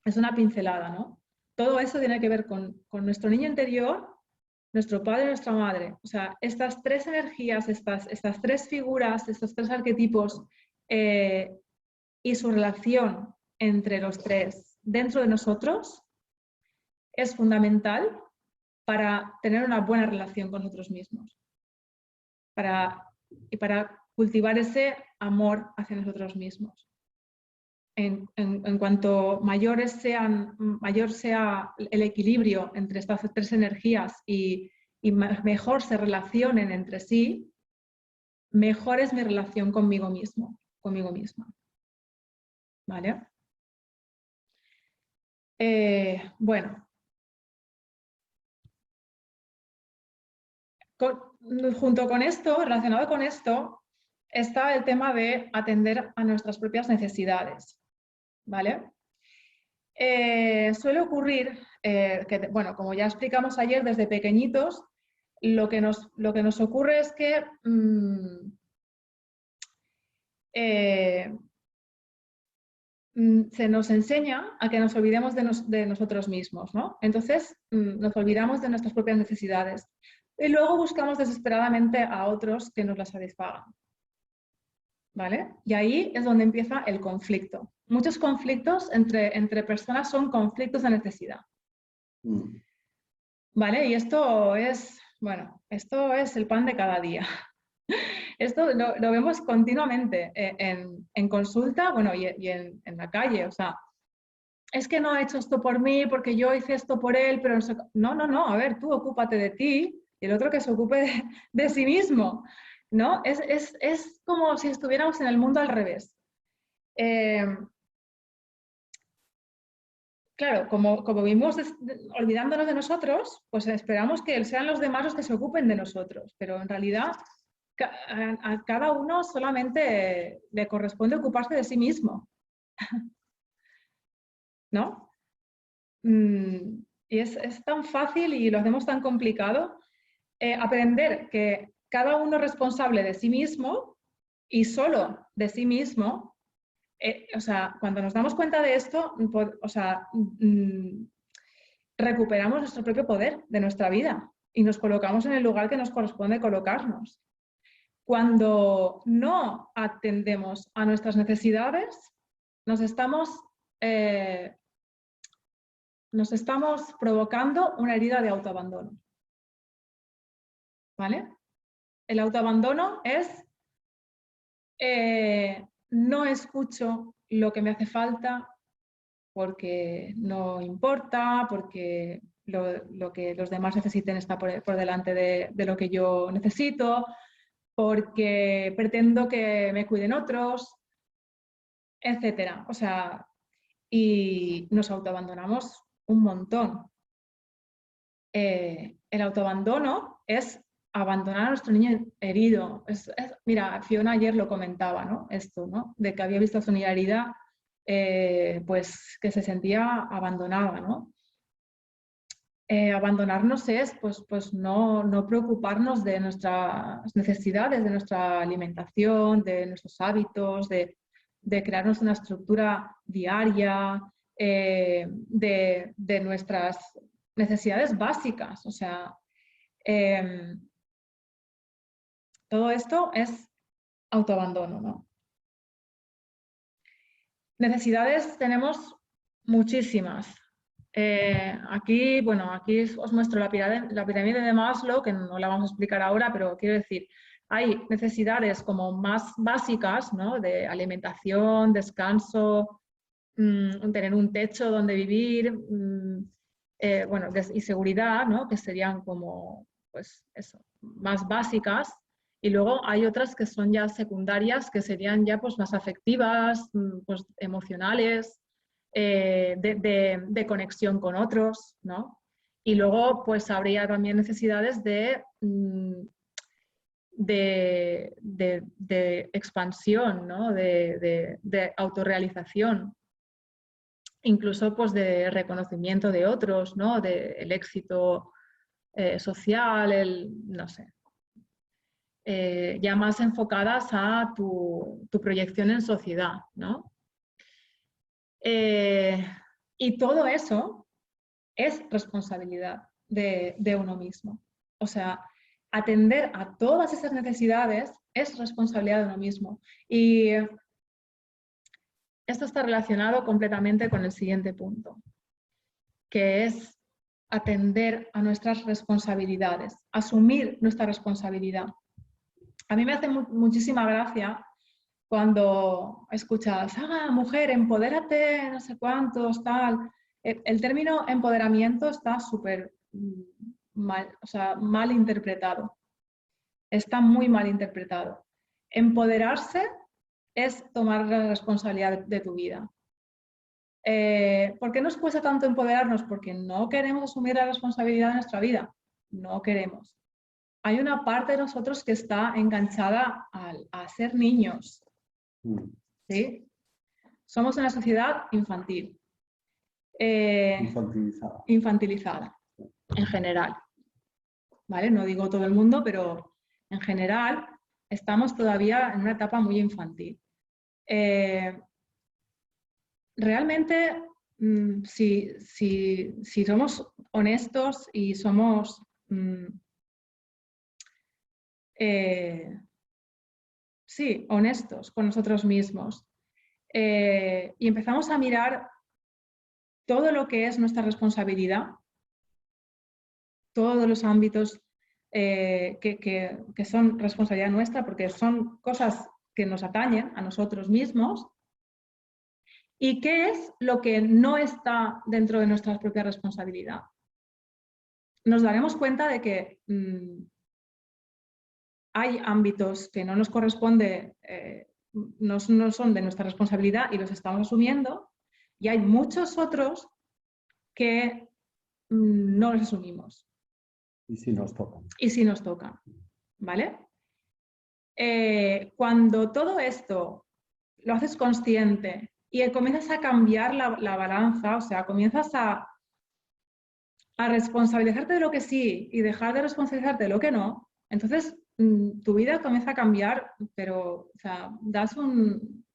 es una pincelada, ¿no? Todo eso tiene que ver con nuestro niño interior, nuestro padre y nuestra madre. O sea, estas tres energías, estas tres figuras, estos tres arquetipos y su relación entre los tres dentro de nosotros es fundamental para tener una buena relación con nosotros mismos y para cultivar ese amor hacia nosotros mismos. En cuanto mayor sea el equilibrio entre estas tres energías y mejor se relacionen entre sí, mejor es mi relación conmigo mismo, conmigo misma. ¿Vale? Bueno. Junto con esto, relacionado con esto, está el tema de atender a nuestras propias necesidades. ¿Vale? Suele ocurrir que, bueno, como ya explicamos ayer, desde pequeñitos, lo que nos ocurre es que se nos enseña a que nos olvidemos de nosotros mismos, ¿no? Entonces, nos olvidamos de nuestras propias necesidades y luego buscamos desesperadamente a otros que nos las satisfagan. ¿Vale? Y ahí es donde empieza el conflicto. Muchos conflictos entre personas son conflictos de necesidad. ¿Vale? Y esto es, bueno, esto es el pan de cada día. Esto lo vemos continuamente en consulta, bueno, y en la calle. O sea, es que no ha hecho esto por mí porque yo hice esto por él, pero no, a ver, tú ocúpate de ti y el otro que se ocupe de sí mismo. ¿No? Es como si estuviéramos en el mundo al revés. Claro, como vivimos olvidándonos de nosotros, pues esperamos que sean los demás los que se ocupen de nosotros, pero en realidad a cada uno solamente le corresponde ocuparse de sí mismo. ¿No? Y es tan fácil y lo hacemos tan complicado aprender que cada uno es responsable de sí mismo y solo de sí mismo. O sea, cuando nos damos cuenta de esto, o sea, recuperamos nuestro propio poder de nuestra vida y nos colocamos en el lugar que nos corresponde colocarnos. cuando no atendemos a nuestras necesidades, nos estamos provocando una herida de autoabandono. ¿Vale? El autoabandono es no escucho lo que me hace falta porque no importa, porque lo que los demás necesiten está por delante de lo que yo necesito, porque pretendo que me cuiden otros, etcétera. O sea, y nos autoabandonamos un montón. El autoabandono es abandonar a nuestro niño herido. Mira, Fiona ayer lo comentaba, ¿no? Esto, ¿no? De que había visto a su niña herida, pues que se sentía abandonada, ¿no? Abandonarnos es pues no preocuparnos de nuestras necesidades, de nuestra alimentación, de nuestros hábitos, de crearnos una estructura diaria, de nuestras necesidades básicas. O sea, todo esto es autoabandono, ¿no? Necesidades tenemos muchísimas. Aquí os muestro la pirámide de Maslow, que no la vamos a explicar ahora, pero quiero decir, hay necesidades como más básicas, ¿no? De alimentación, descanso, tener un techo donde vivir, y seguridad, ¿no? Que serían como, pues eso, más básicas. Y luego hay otras que son ya secundarias, que serían ya pues más afectivas, pues emocionales, de conexión con otros, ¿no? Y luego pues habría también necesidades de expansión, ¿no? De autorrealización, incluso pues de reconocimiento de otros, ¿no? El éxito social, no sé. Ya más enfocadas a tu proyección en sociedad, ¿no? Y todo eso es responsabilidad de uno mismo. O sea, atender a todas esas necesidades es responsabilidad de uno mismo. Y esto está relacionado completamente con el siguiente punto, que es atender a nuestras responsabilidades, asumir nuestra responsabilidad. A mí me hace muchísima gracia cuando escuchas, mujer, empodérate, no sé cuántos, tal. El término empoderamiento está súper mal, o sea, mal interpretado. Está muy mal interpretado. Empoderarse es tomar la responsabilidad de tu vida. ¿Por qué nos cuesta tanto empoderarnos? Porque no queremos asumir la responsabilidad de nuestra vida. No queremos. Hay una parte de nosotros que está enganchada a ser niños. ¿Sí? Somos una sociedad infantil. Infantilizada, en general. ¿Vale? No digo todo el mundo, pero en general estamos todavía en una etapa muy infantil. Realmente, si somos honestos y somos honestos con nosotros mismos y empezamos a mirar todo lo que es nuestra responsabilidad, todos los ámbitos que son responsabilidad nuestra, porque son cosas que nos atañen a nosotros mismos, y qué es lo que no está dentro de nuestra propia responsabilidad. Nos daremos cuenta de que hay ámbitos que no nos corresponde, no son de nuestra responsabilidad y los estamos asumiendo, y hay muchos otros que no los asumimos. Y si nos tocan. Y si nos tocan, ¿vale? Cuando todo esto lo haces consciente y comienzas a cambiar la balanza, o sea, comienzas a responsabilizarte de lo que sí y dejar de responsabilizarte de lo que no, entonces tu vida comienza a cambiar, pero o sea, das un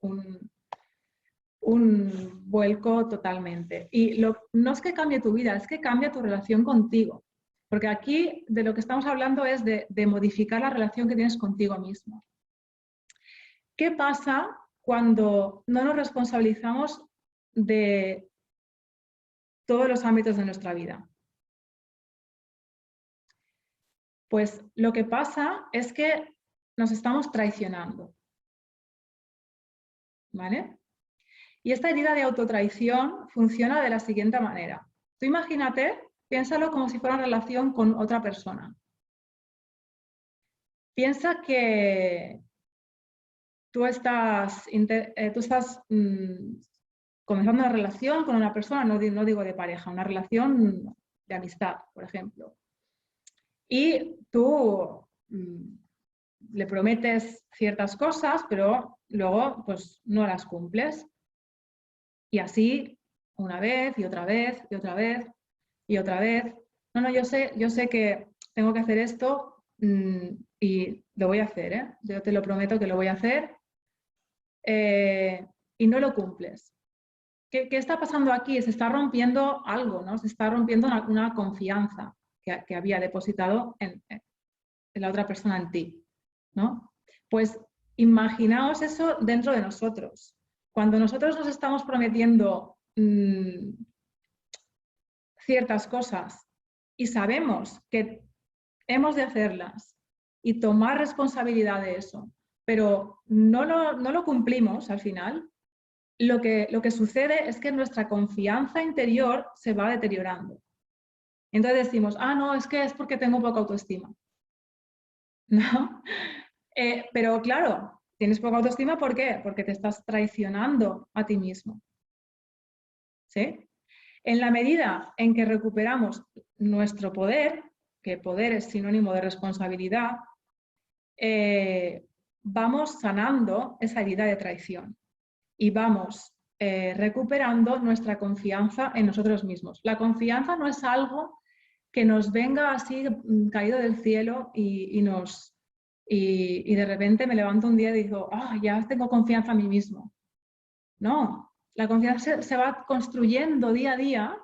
vuelco totalmente. Y no es que cambie tu vida, es que cambia tu relación contigo. Porque aquí de lo que estamos hablando es de modificar la relación que tienes contigo mismo. ¿Qué pasa cuando no nos responsabilizamos de todos los ámbitos de nuestra vida? Pues lo que pasa es que nos estamos traicionando, ¿vale? Y esta herida de autotraición funciona de la siguiente manera. Tú imagínate, piénsalo como si fuera una relación con otra persona. Piensa que tú estás comenzando una relación con una persona, no digo de pareja, una relación de amistad, por ejemplo. Y tú le prometes ciertas cosas, pero luego pues no las cumples. Y así una vez y otra vez y otra vez y otra vez. No, yo sé que tengo que hacer esto y lo voy a hacer, ¿eh? Yo te lo prometo que lo voy a hacer y no lo cumples. ¿Qué está pasando aquí? Se está rompiendo algo, ¿no? Se está rompiendo una confianza que había depositado en la otra persona en ti, ¿no? Pues imaginaos eso dentro de nosotros. Cuando nosotros nos estamos prometiendo ciertas cosas y sabemos que hemos de hacerlas y tomar responsabilidad de eso, pero no lo cumplimos al final, lo que sucede es que nuestra confianza interior se va deteriorando. Entonces decimos, no, es que es porque tengo poca autoestima. ¿No? Pero claro, tienes poca autoestima, ¿por qué? Porque te estás traicionando a ti mismo. ¿Sí? En la medida en que recuperamos nuestro poder, que poder es sinónimo de responsabilidad, vamos sanando esa herida de traición y vamos recuperando nuestra confianza en nosotros mismos. La confianza no es algo que nos venga así caído del cielo y de repente me levanto un día y digo, ya tengo confianza en mí mismo. No, la confianza se va construyendo día a día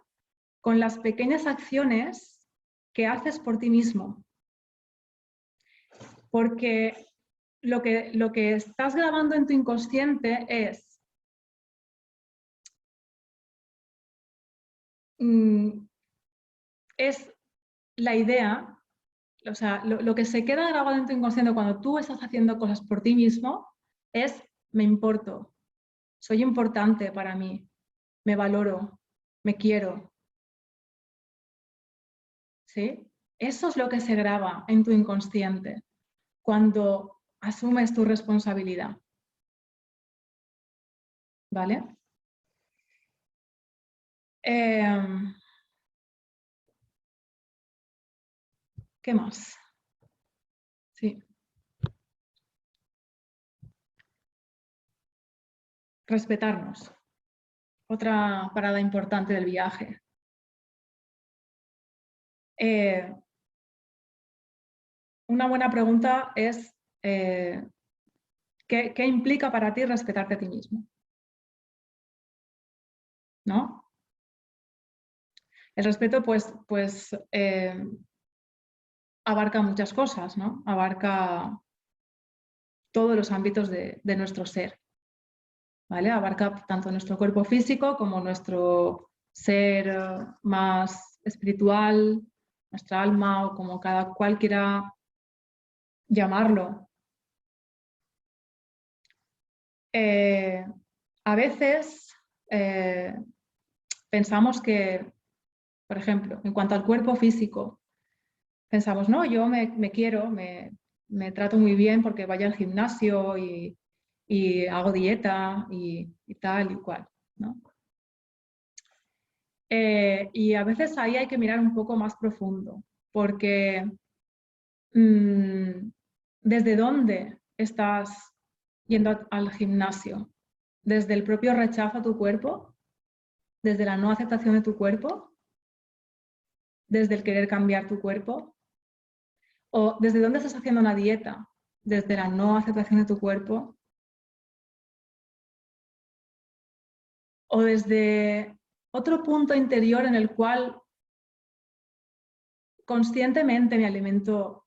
con las pequeñas acciones que haces por ti mismo. Porque lo que estás grabando en tu inconsciente es la idea, o sea, lo que se queda grabado en tu inconsciente cuando tú estás haciendo cosas por ti mismo es me importo, soy importante para mí, me valoro, me quiero. ¿Sí? Eso es lo que se graba en tu inconsciente cuando asumes tu responsabilidad. ¿Vale? ¿Qué más? Sí. Respetarnos. Otra parada importante del viaje. Una buena pregunta es ¿qué implica para ti respetarte a ti mismo? ¿No? El respeto, pues abarca muchas cosas, ¿no? Abarca todos los ámbitos de nuestro ser, ¿vale? Abarca tanto nuestro cuerpo físico como nuestro ser más espiritual, nuestra alma o como cada cual quiera llamarlo. A veces pensamos que, por ejemplo, en cuanto al cuerpo físico, pensamos, no, yo me quiero, me trato muy bien porque vaya al gimnasio y hago dieta y tal y cual, ¿no? Y a veces ahí hay que mirar un poco más profundo, porque ¿desde dónde estás yendo al gimnasio? ¿Desde el propio rechazo a tu cuerpo? ¿Desde la no aceptación de tu cuerpo? ¿Desde el querer cambiar tu cuerpo? ¿O desde dónde estás haciendo una dieta? ¿Desde la no aceptación de tu cuerpo? ¿O desde otro punto interior en el cual conscientemente me alimento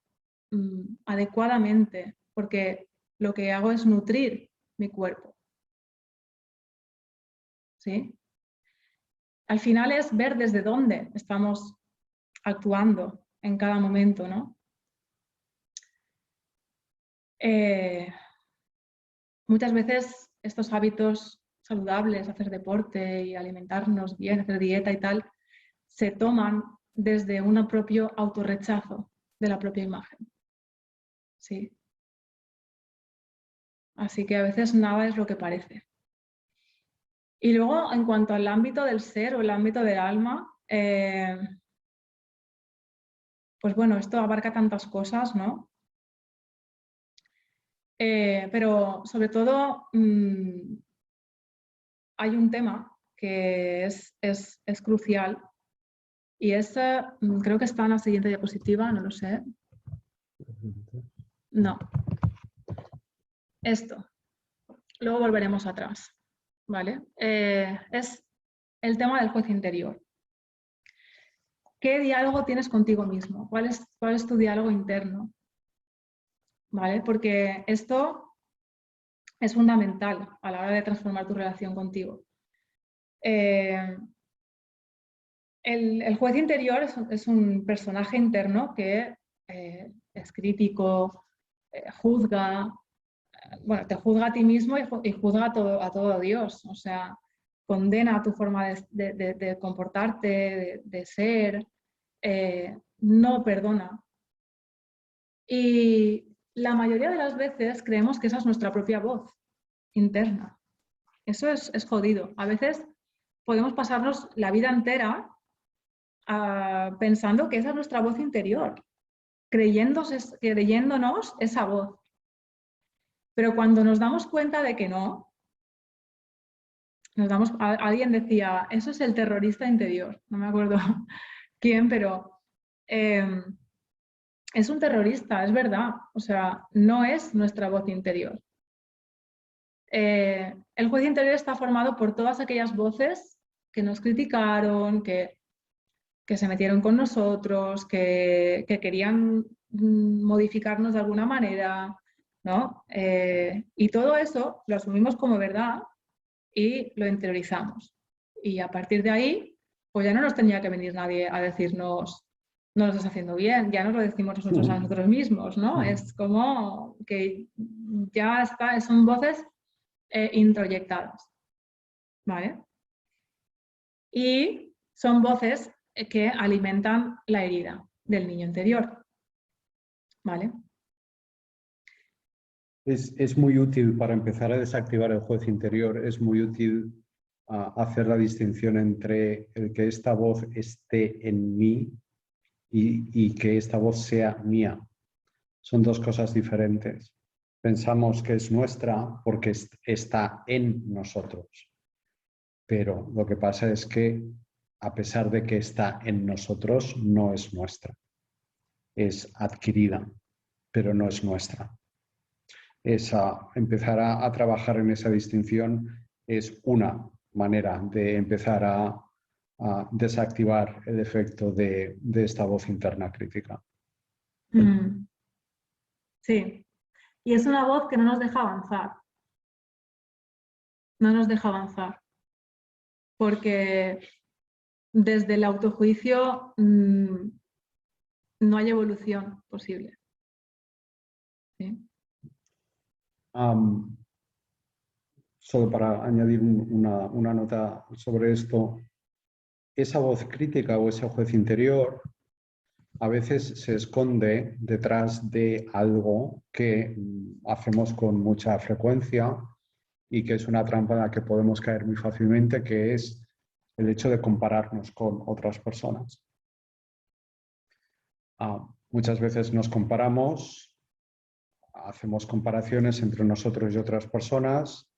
adecuadamente, porque lo que hago es nutrir mi cuerpo. ¿Sí? Al final es ver desde dónde estamos actuando en cada momento, ¿no? Muchas veces estos hábitos saludables, hacer deporte y alimentarnos bien, hacer dieta y tal, se toman desde un propio autorrechazo de la propia imagen. Sí. Así que a veces nada es lo que parece. Y luego, en cuanto al ámbito del ser o el ámbito del alma, pues bueno, esto abarca tantas cosas, ¿no? Pero sobre todo hay un tema que es crucial y es, creo que está en la siguiente diapositiva, no lo sé. No. Esto. Luego volveremos atrás, ¿vale? Es el tema del juez interior. ¿Qué diálogo tienes contigo mismo? ¿Cuál es tu diálogo interno? ¿Vale? Porque esto es fundamental a la hora de transformar tu relación contigo. El juez interior es un personaje interno que es crítico, juzga, bueno, te juzga a ti mismo y juzga a todo Dios. O sea, condena tu forma de comportarte, de ser, no perdona. Y la mayoría de las veces creemos que esa es nuestra propia voz interna. Eso es jodido. A veces podemos pasarnos la vida entera pensando que esa es nuestra voz interior, creyéndonos esa voz. Pero cuando nos damos cuenta de que no, alguien decía, eso es el terrorista interior, no me acuerdo quién, pero es un terrorista, es verdad, o sea, no es nuestra voz interior. El juez interior está formado por todas aquellas voces que nos criticaron, que se metieron con nosotros, que querían modificarnos de alguna manera, ¿no? Y todo eso lo asumimos como verdad y lo interiorizamos. Y a partir de ahí, pues ya no nos tenía que venir nadie a decirnos, no lo estás haciendo bien, ya nos lo decimos nosotros a nosotros mismos, ¿no? Es como que ya está, son voces introyectadas, ¿vale? Y son voces que alimentan la herida del niño interior, ¿vale? Es muy útil para empezar a desactivar el juez interior, es muy útil hacer la distinción entre el que esta voz esté en mí y que esta voz sea mía. Son dos cosas diferentes. Pensamos que es nuestra porque está en nosotros, pero lo que pasa es que a pesar de que está en nosotros, no es nuestra. Es adquirida, pero no es nuestra. Empezar a trabajar en esa distinción es una manera de empezar a desactivar el efecto de esta voz interna crítica. Sí, y es una voz que no nos deja avanzar. No nos deja avanzar. Porque desde el autojuicio no hay evolución posible. ¿Sí? Solo para añadir una nota sobre esto, esa voz crítica o ese juez interior a veces se esconde detrás de algo que hacemos con mucha frecuencia y que es una trampa en la que podemos caer muy fácilmente, que es el hecho de compararnos con otras personas. Muchas veces nos comparamos, hacemos comparaciones entre nosotros y otras personas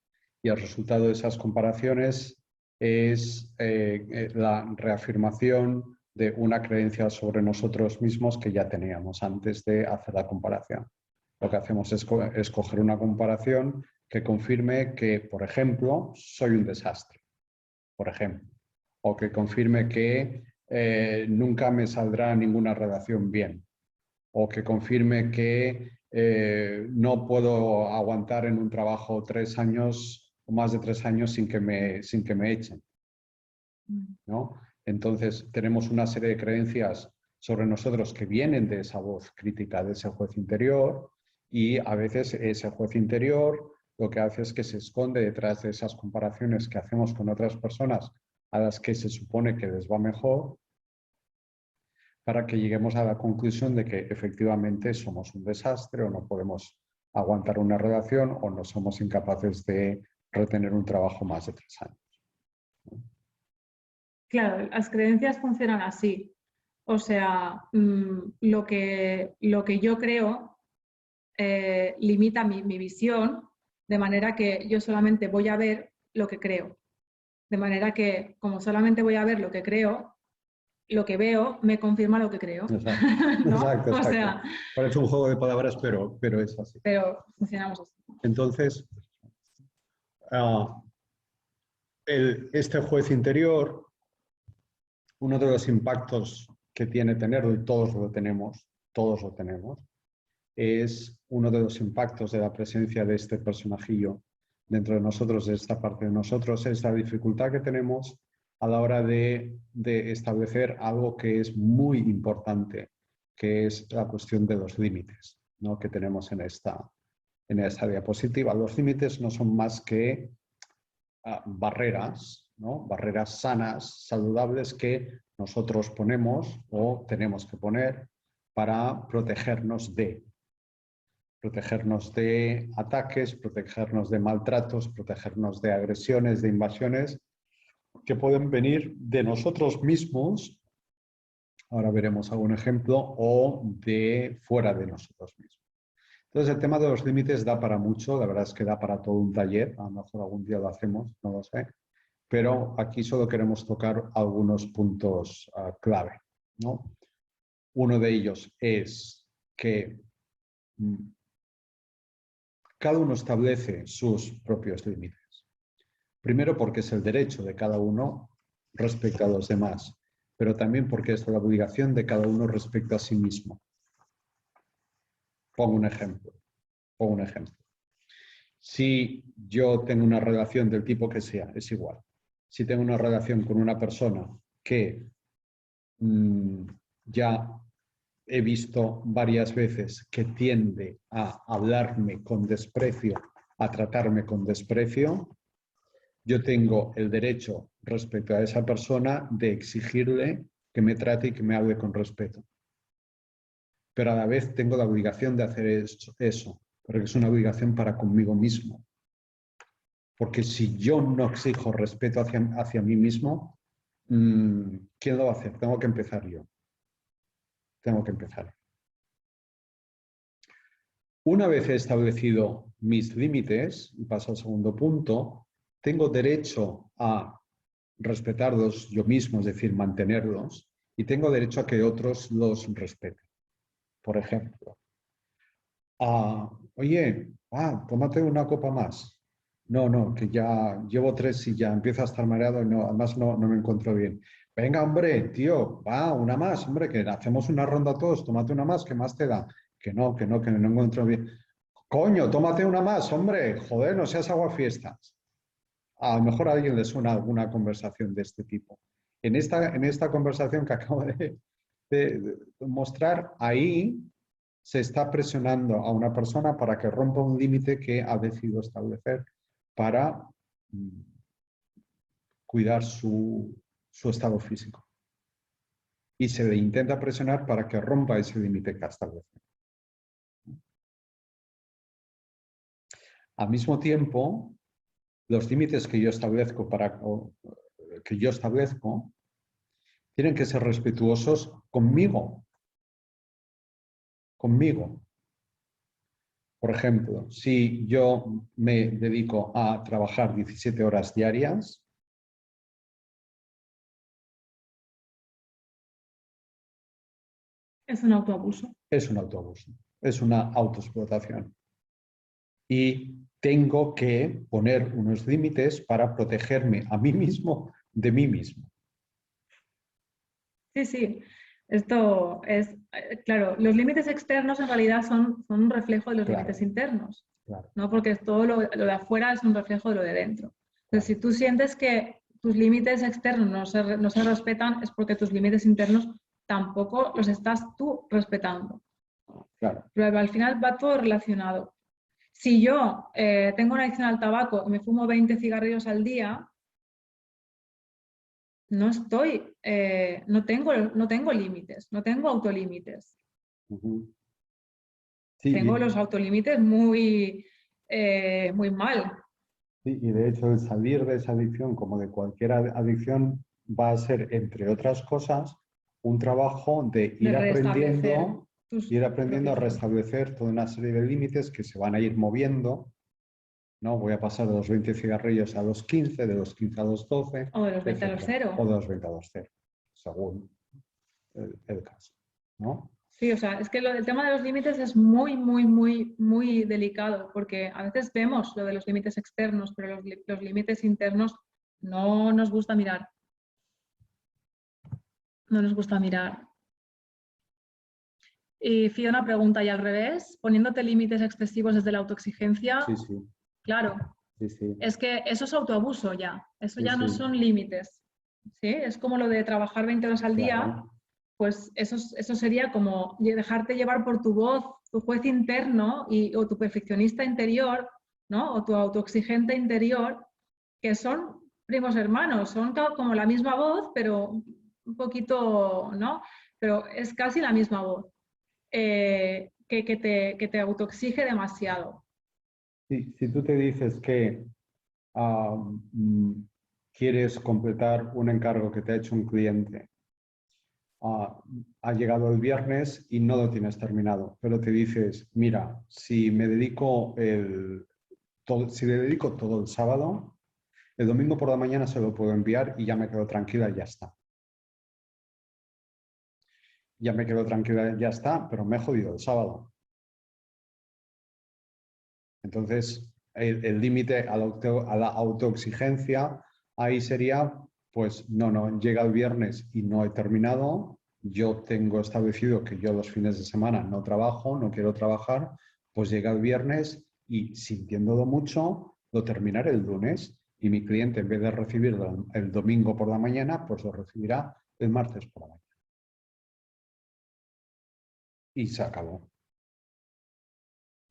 y el resultado de esas comparaciones es la reafirmación de una creencia sobre nosotros mismos que ya teníamos antes de hacer la comparación. Lo que hacemos es escoger una comparación que confirme que, por ejemplo, soy un desastre, por ejemplo, o que confirme que nunca me saldrá ninguna redacción bien. O que confirme que no puedo aguantar en un trabajo 3 años o más de 3 años sin que me echen, ¿no? Entonces, tenemos una serie de creencias sobre nosotros que vienen de esa voz crítica, de ese juez interior, y a veces ese juez interior lo que hace es que se esconde detrás de esas comparaciones que hacemos con otras personas a las que se supone que les va mejor, para que lleguemos a la conclusión de que efectivamente somos un desastre o no podemos aguantar una relación o no somos incapaces de retener un trabajo más de 3 años. Claro, las creencias funcionan así. O sea, lo que yo creo limita mi visión, de manera que yo solamente voy a ver lo que creo. De manera que, como solamente voy a ver lo que creo, lo que veo me confirma lo que creo. Exacto, ¿No? exacto, O exacto. sea, Parece un juego de palabras, pero es así. pero funcionamos así. Entonces, este juez interior, uno de los impactos que tiene tenerlo, y todos lo tenemos, es uno de los impactos de la presencia de este personajillo dentro de nosotros, de esta parte de nosotros, es la dificultad que tenemos a la hora de establecer algo que es muy importante, que es la cuestión de los límites, ¿no?, que tenemos en esta diapositiva. Los límites no son más que barreras, ¿no?, barreras sanas, saludables, que nosotros ponemos o tenemos que poner para protegernos de ataques, protegernos de maltratos, protegernos de agresiones, de invasiones que pueden venir de nosotros mismos, ahora veremos algún ejemplo, o de fuera de nosotros mismos. Entonces, el tema de los límites da para mucho, la verdad es que da para todo un taller, a lo mejor algún día lo hacemos, no lo sé, pero aquí solo queremos tocar algunos puntos clave, ¿no? Uno de ellos es que cada uno establece sus propios límites. Primero porque es el derecho de cada uno respecto a los demás, pero también porque es la obligación de cada uno respecto a sí mismo. Pongo un ejemplo. Si yo tengo una relación del tipo que sea, es igual. Si tengo una relación con una persona que ya he visto varias veces que tiende a hablarme con desprecio, a tratarme con desprecio, yo tengo el derecho respecto a esa persona de exigirle que me trate y que me hable con respeto. Pero a la vez tengo la obligación de hacer eso, porque es una obligación para conmigo mismo. Porque si yo no exijo respeto hacia mí mismo, ¿quién lo va a hacer? Tengo que empezar yo. Una vez he establecido mis límites, y paso al segundo punto, tengo derecho a respetarlos yo mismo, es decir, mantenerlos, y tengo derecho a que otros los respeten. Por ejemplo, oye, tómate una copa más. No, que ya llevo 3 y ya empiezo a estar mareado y no, además no me encuentro bien. Venga, hombre, tío, una más, hombre, que hacemos una ronda todos, tómate una más, ¿qué más te da? Que no encuentro bien. Coño, tómate una más, hombre, joder, no seas aguafiestas. A lo mejor a alguien le suena alguna conversación de este tipo. En esta conversación que acabo de mostrar, ahí se está presionando a una persona para que rompa un límite que ha decidido establecer para cuidar su estado físico. Y se le intenta presionar para que rompa ese límite que ha establecido. Al mismo tiempo, los límites que yo establezco tienen que ser respetuosos conmigo. Por ejemplo, si yo me dedico a trabajar 17 horas diarias, es un autoabuso. Es un autoabuso, es una autoexplotación. Y tengo que poner unos límites para protegerme a mí mismo de mí mismo. Sí, sí. Esto es, claro, los límites externos en realidad son un reflejo de los Claro, límites internos, claro, ¿no? Porque todo lo de afuera es un reflejo de lo de dentro. Entonces, claro. si tú sientes que tus límites externos no se respetan, es porque tus límites internos tampoco los estás tú respetando. Claro. Pero al final va todo relacionado. Si yo tengo una adicción al tabaco y me fumo 20 cigarrillos al día, no estoy, no tengo límites, no tengo autolímites. Ujú. Sí, Tengo los autolímites muy, muy mal. sí, y de hecho el salir de esa adicción, como de cualquier adicción, va a ser, entre otras cosas, un trabajo de De restablecer tus ir aprendiendo a propios límites. restablecer toda una serie de límites que se van a ir moviendo, ¿no? Voy a pasar de los 20 cigarrillos a los 15, de los 15 a los 12, O de los 20 a los etcétera, 0. o de los 20 a los 0, según el caso, ¿no? Sí, o sea, es que el tema de los límites es muy, muy, muy, muy delicado, porque a veces vemos lo de los límites externos, pero los límites internos no nos gusta mirar. No nos gusta mirar. Y Fiona pregunta, ¿y al revés? Poniéndote límites excesivos desde la autoexigencia, Sí, sí, claro, sí, sí, es que eso es autoabuso ya, eso sí, ya no sí, son límites. ¿Sí? Es como lo de trabajar 20 horas al día, claro. pues eso sería como dejarte llevar por tu voz, tu juez interno o tu perfeccionista interior, ¿no? O tu autoexigente interior, que son primos hermanos, son como la misma voz, pero un poquito, ¿no? Pero es casi la misma voz, que te autoexige demasiado. Si tú te dices que ah, mm, quieres completar un encargo que te ha hecho un cliente, ha llegado el viernes y no lo tienes terminado, pero te dices, mira, si me dedico si le dedico todo el sábado, el domingo por la mañana se lo puedo enviar y ya me quedo tranquila y ya está. Ya me quedo tranquila y ya está, pero me he jodido el sábado. Entonces, el límite a la autoexigencia ahí sería, pues no, llega el viernes y no he terminado, yo tengo establecido que yo los fines de semana no trabajo, no quiero trabajar, pues llega el viernes y sintiéndolo mucho, lo terminaré el lunes y mi cliente en vez de recibirlo el domingo por la mañana, pues lo recibirá el martes por la mañana. Y se acabó.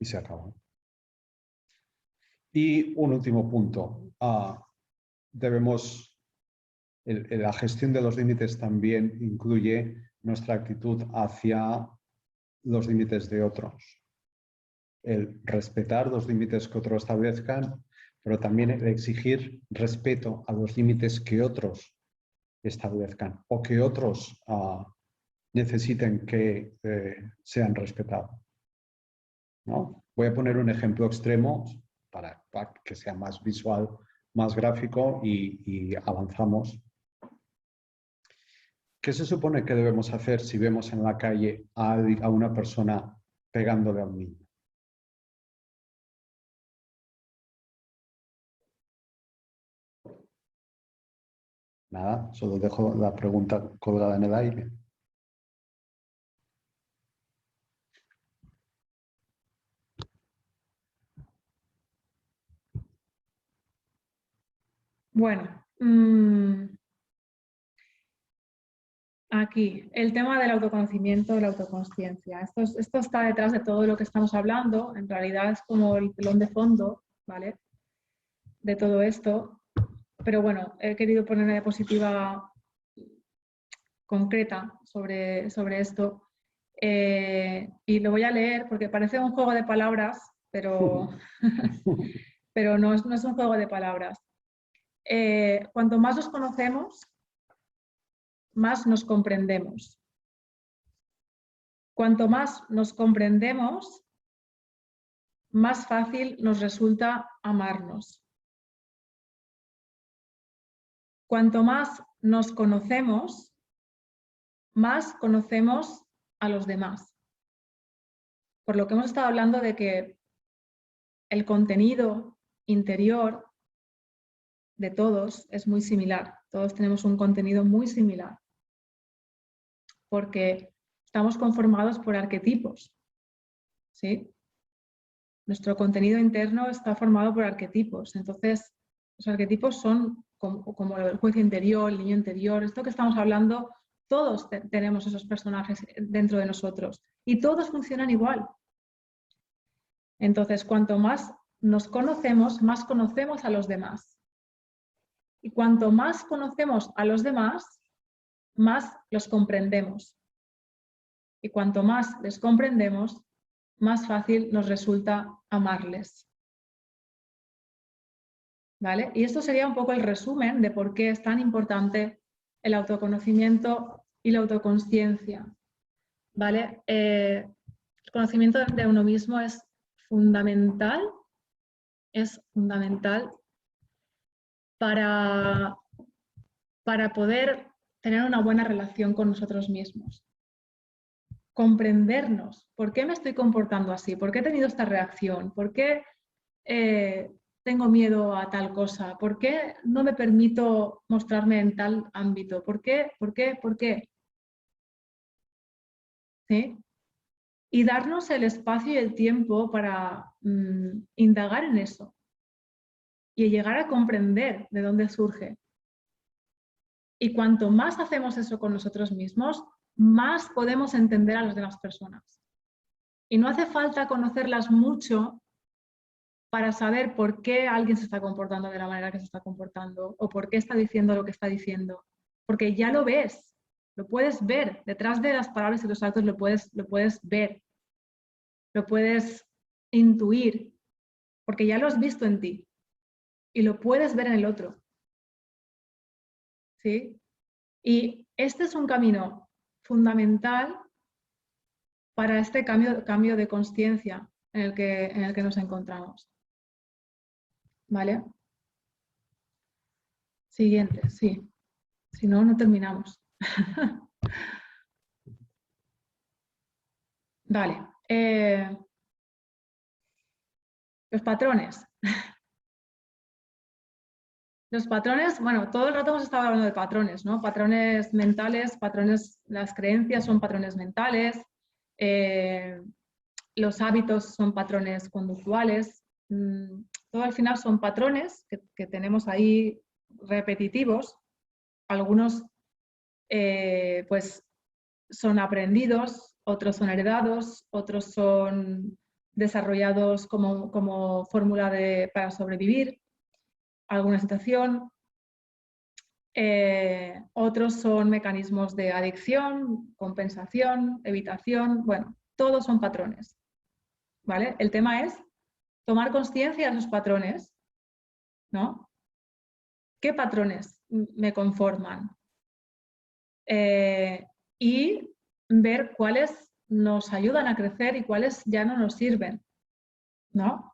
Y se acabó. Y un último punto. Debemos la gestión de los límites también incluye nuestra actitud hacia los límites de otros. El respetar los límites que otros establezcan, pero también el exigir respeto a los límites que otros establezcan o que otros necesiten que sean respetados, ¿no? Voy a poner un ejemplo extremo para que sea más visual, más gráfico y avanzamos. ¿Qué se supone que debemos hacer si vemos en la calle a una persona pegándole a un niño? Nada, solo dejo la pregunta colgada en el aire. Bueno, aquí, el tema del autoconocimiento, de la autoconsciencia. Esto está detrás de todo lo que estamos hablando. En realidad es como el telón de fondo, ¿vale? De todo esto. Pero bueno, he querido poner una diapositiva concreta sobre esto. Y lo voy a leer porque parece un juego de palabras, pero, pero no es un juego de palabras. Cuanto más nos conocemos, más nos comprendemos. Cuanto más nos comprendemos, más fácil nos resulta amarnos. Cuanto más nos conocemos, más conocemos a los demás. Por lo que hemos estado hablando de que el contenido interior de todos es muy similar. Todos tenemos un contenido muy similar. porque estamos conformados por arquetipos, ¿sí? Nuestro contenido interno está formado por arquetipos. Entonces, los arquetipos son como el juez interior, el niño interior, esto que estamos hablando, todos tenemos esos personajes dentro de nosotros y todos funcionan igual. Entonces, cuanto más nos conocemos, más conocemos a los demás. Y cuanto más conocemos a los demás, más los comprendemos. Y cuanto más les comprendemos, más fácil nos resulta amarles. ¿Vale? Y esto sería un poco el resumen de por qué es tan importante el autoconocimiento y la autoconsciencia. ¿Vale? El conocimiento de uno mismo es fundamental para poder tener una buena relación con nosotros mismos. Comprendernos. ¿Por qué me estoy comportando así? ¿Por qué he tenido esta reacción? ¿Por qué tengo miedo a tal cosa? ¿Por qué no me permito mostrarme en tal ámbito? ¿Por qué? ¿Por qué? ¿Por qué? ¿Sí? Y darnos el espacio y el tiempo para indagar en eso y llegar a comprender de dónde surge. Y cuanto más hacemos eso con nosotros mismos, más podemos entender a las demás personas. Y no hace falta conocerlas mucho para saber por qué alguien se está comportando de la manera que se está comportando o por qué está diciendo lo que está diciendo. Porque ya lo ves, lo puedes ver. Detrás de las palabras y los actos lo puedes ver, lo puedes intuir, porque ya lo has visto en ti y lo puedes ver en el otro. ¿Sí? Y este es un camino fundamental para este cambio de consciencia en el que nos encontramos. ¿Vale? Siguiente, sí. Si no, no terminamos. Vale. Los patrones. Los patrones, bueno, todo el rato hemos estado hablando de patrones, ¿no? Patrones mentales, patrones, las creencias son patrones mentales, los hábitos son patrones conductuales, todo al final son patrones que tenemos ahí repetitivos, algunos pues son aprendidos, otros son heredados, otros son desarrollados como fórmula para sobrevivir a alguna situación. Otros son mecanismos de adicción, compensación, evitación, bueno, todos son patrones. ¿Vale? El tema es tomar conciencia de esos patrones, ¿no? ¿Qué patrones me conforman? Y ver cuáles nos ayudan a crecer y cuáles ya no nos sirven, ¿no?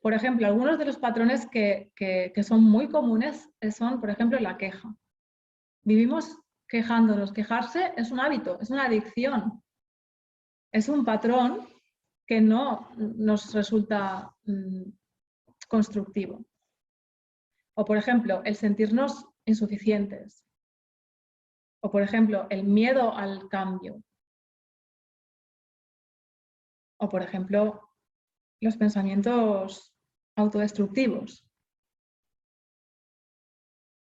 Por ejemplo, algunos de los patrones que son muy comunes son, por ejemplo, la queja. Vivimos quejándonos. Quejarse es un hábito, es una adicción. Es un patrón que no nos resulta constructivo. O, por ejemplo, el sentirnos insuficientes. O, por ejemplo, el miedo al cambio. O, por ejemplo, los pensamientos autodestructivos.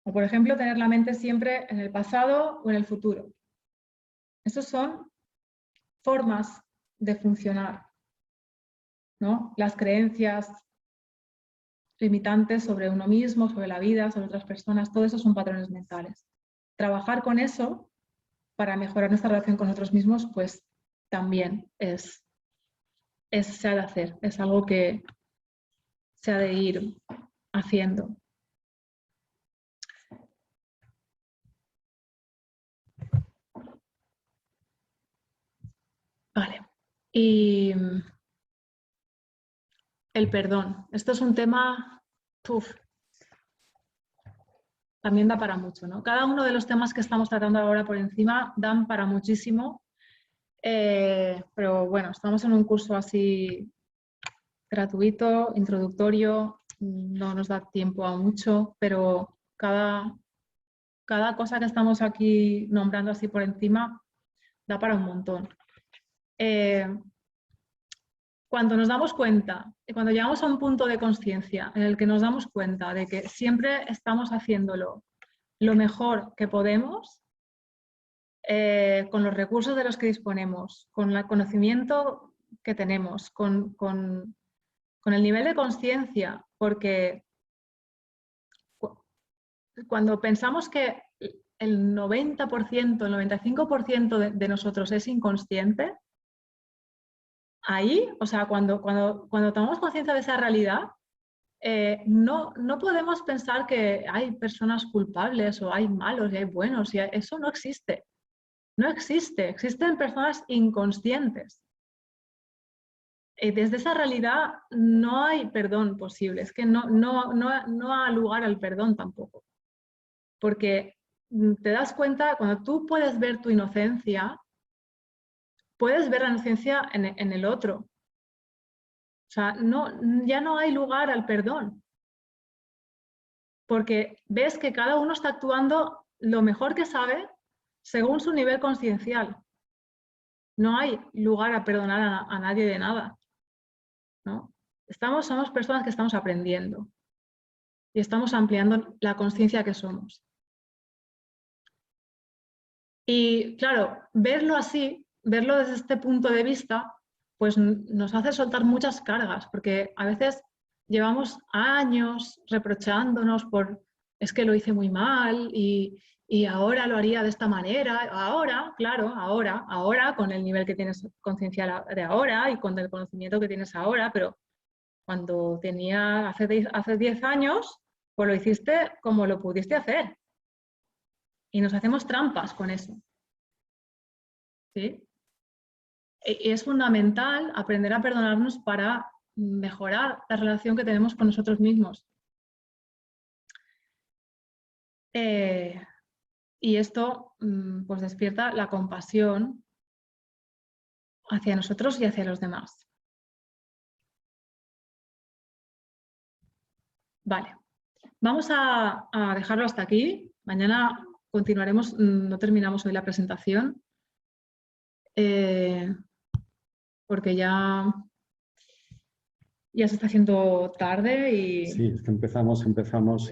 O, por ejemplo, tener la mente siempre en el pasado o en el futuro. Esas son formas de funcionar, ¿no? Las creencias limitantes sobre uno mismo, sobre la vida, sobre otras personas, todo eso son patrones mentales. Trabajar con eso para mejorar nuestra relación con nosotros mismos, pues también se ha de hacer, es algo que se ha de ir haciendo. Vale. Y el perdón. Esto es un tema, también da para mucho, ¿no? Cada uno de los temas que estamos tratando ahora por encima dan para muchísimo, pero bueno, estamos en un curso así gratuito, introductorio, no nos da tiempo a mucho, pero cada cada cosa que estamos aquí nombrando así por encima da para un montón. Cuando nos damos cuenta, cuando llegamos a un punto de conciencia en el que nos damos cuenta de que siempre estamos haciéndolo lo mejor que podemos, con los recursos de los que disponemos, con el conocimiento que tenemos, con el nivel de conciencia, porque cuando pensamos que el 90%, el 95% de nosotros es inconsciente, ahí, o sea, cuando tomamos conciencia de esa realidad, no podemos pensar que hay personas culpables o hay malos y hay buenos. Eso no existe. No existe. Existen personas inconscientes. Y desde esa realidad no hay perdón posible. Es que no ha lugar al perdón tampoco. Porque te das cuenta, cuando tú puedes ver tu inocencia, puedes ver la inocencia en el otro. O sea, ya no hay lugar al perdón. Porque ves que cada uno está actuando lo mejor que sabe según su nivel consciencial. No hay lugar a perdonar a nadie de nada, ¿no? Somos personas que estamos aprendiendo y estamos ampliando la conciencia que somos. Y claro, verlo así, verlo desde este punto de vista, pues nos hace soltar muchas cargas, porque a veces llevamos años reprochándonos por es que lo hice muy mal y ahora lo haría de esta manera. Ahora, claro, ahora con el nivel que tienes conciencia de ahora y con el conocimiento que tienes ahora, pero cuando tenía hace 10 años, pues lo hiciste como lo pudiste hacer. Y nos hacemos trampas con eso. ¿Sí? Y es fundamental aprender a perdonarnos para mejorar la relación que tenemos con nosotros mismos. Y esto pues despierta la compasión hacia nosotros y hacia los demás. Vale, vamos a dejarlo hasta aquí. Mañana continuaremos, no terminamos hoy la presentación, porque ya se está haciendo tarde y... Sí, es que empezamos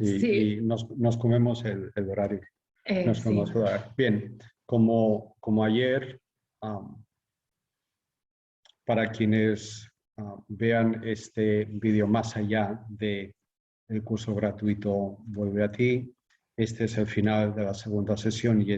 y, sí. y nos comemos el horario. Nos comemos Sí. el horario. Bien, como ayer, para quienes vean este vídeo más allá del curso gratuito Vuelve a ti, este es el final de la segunda sesión y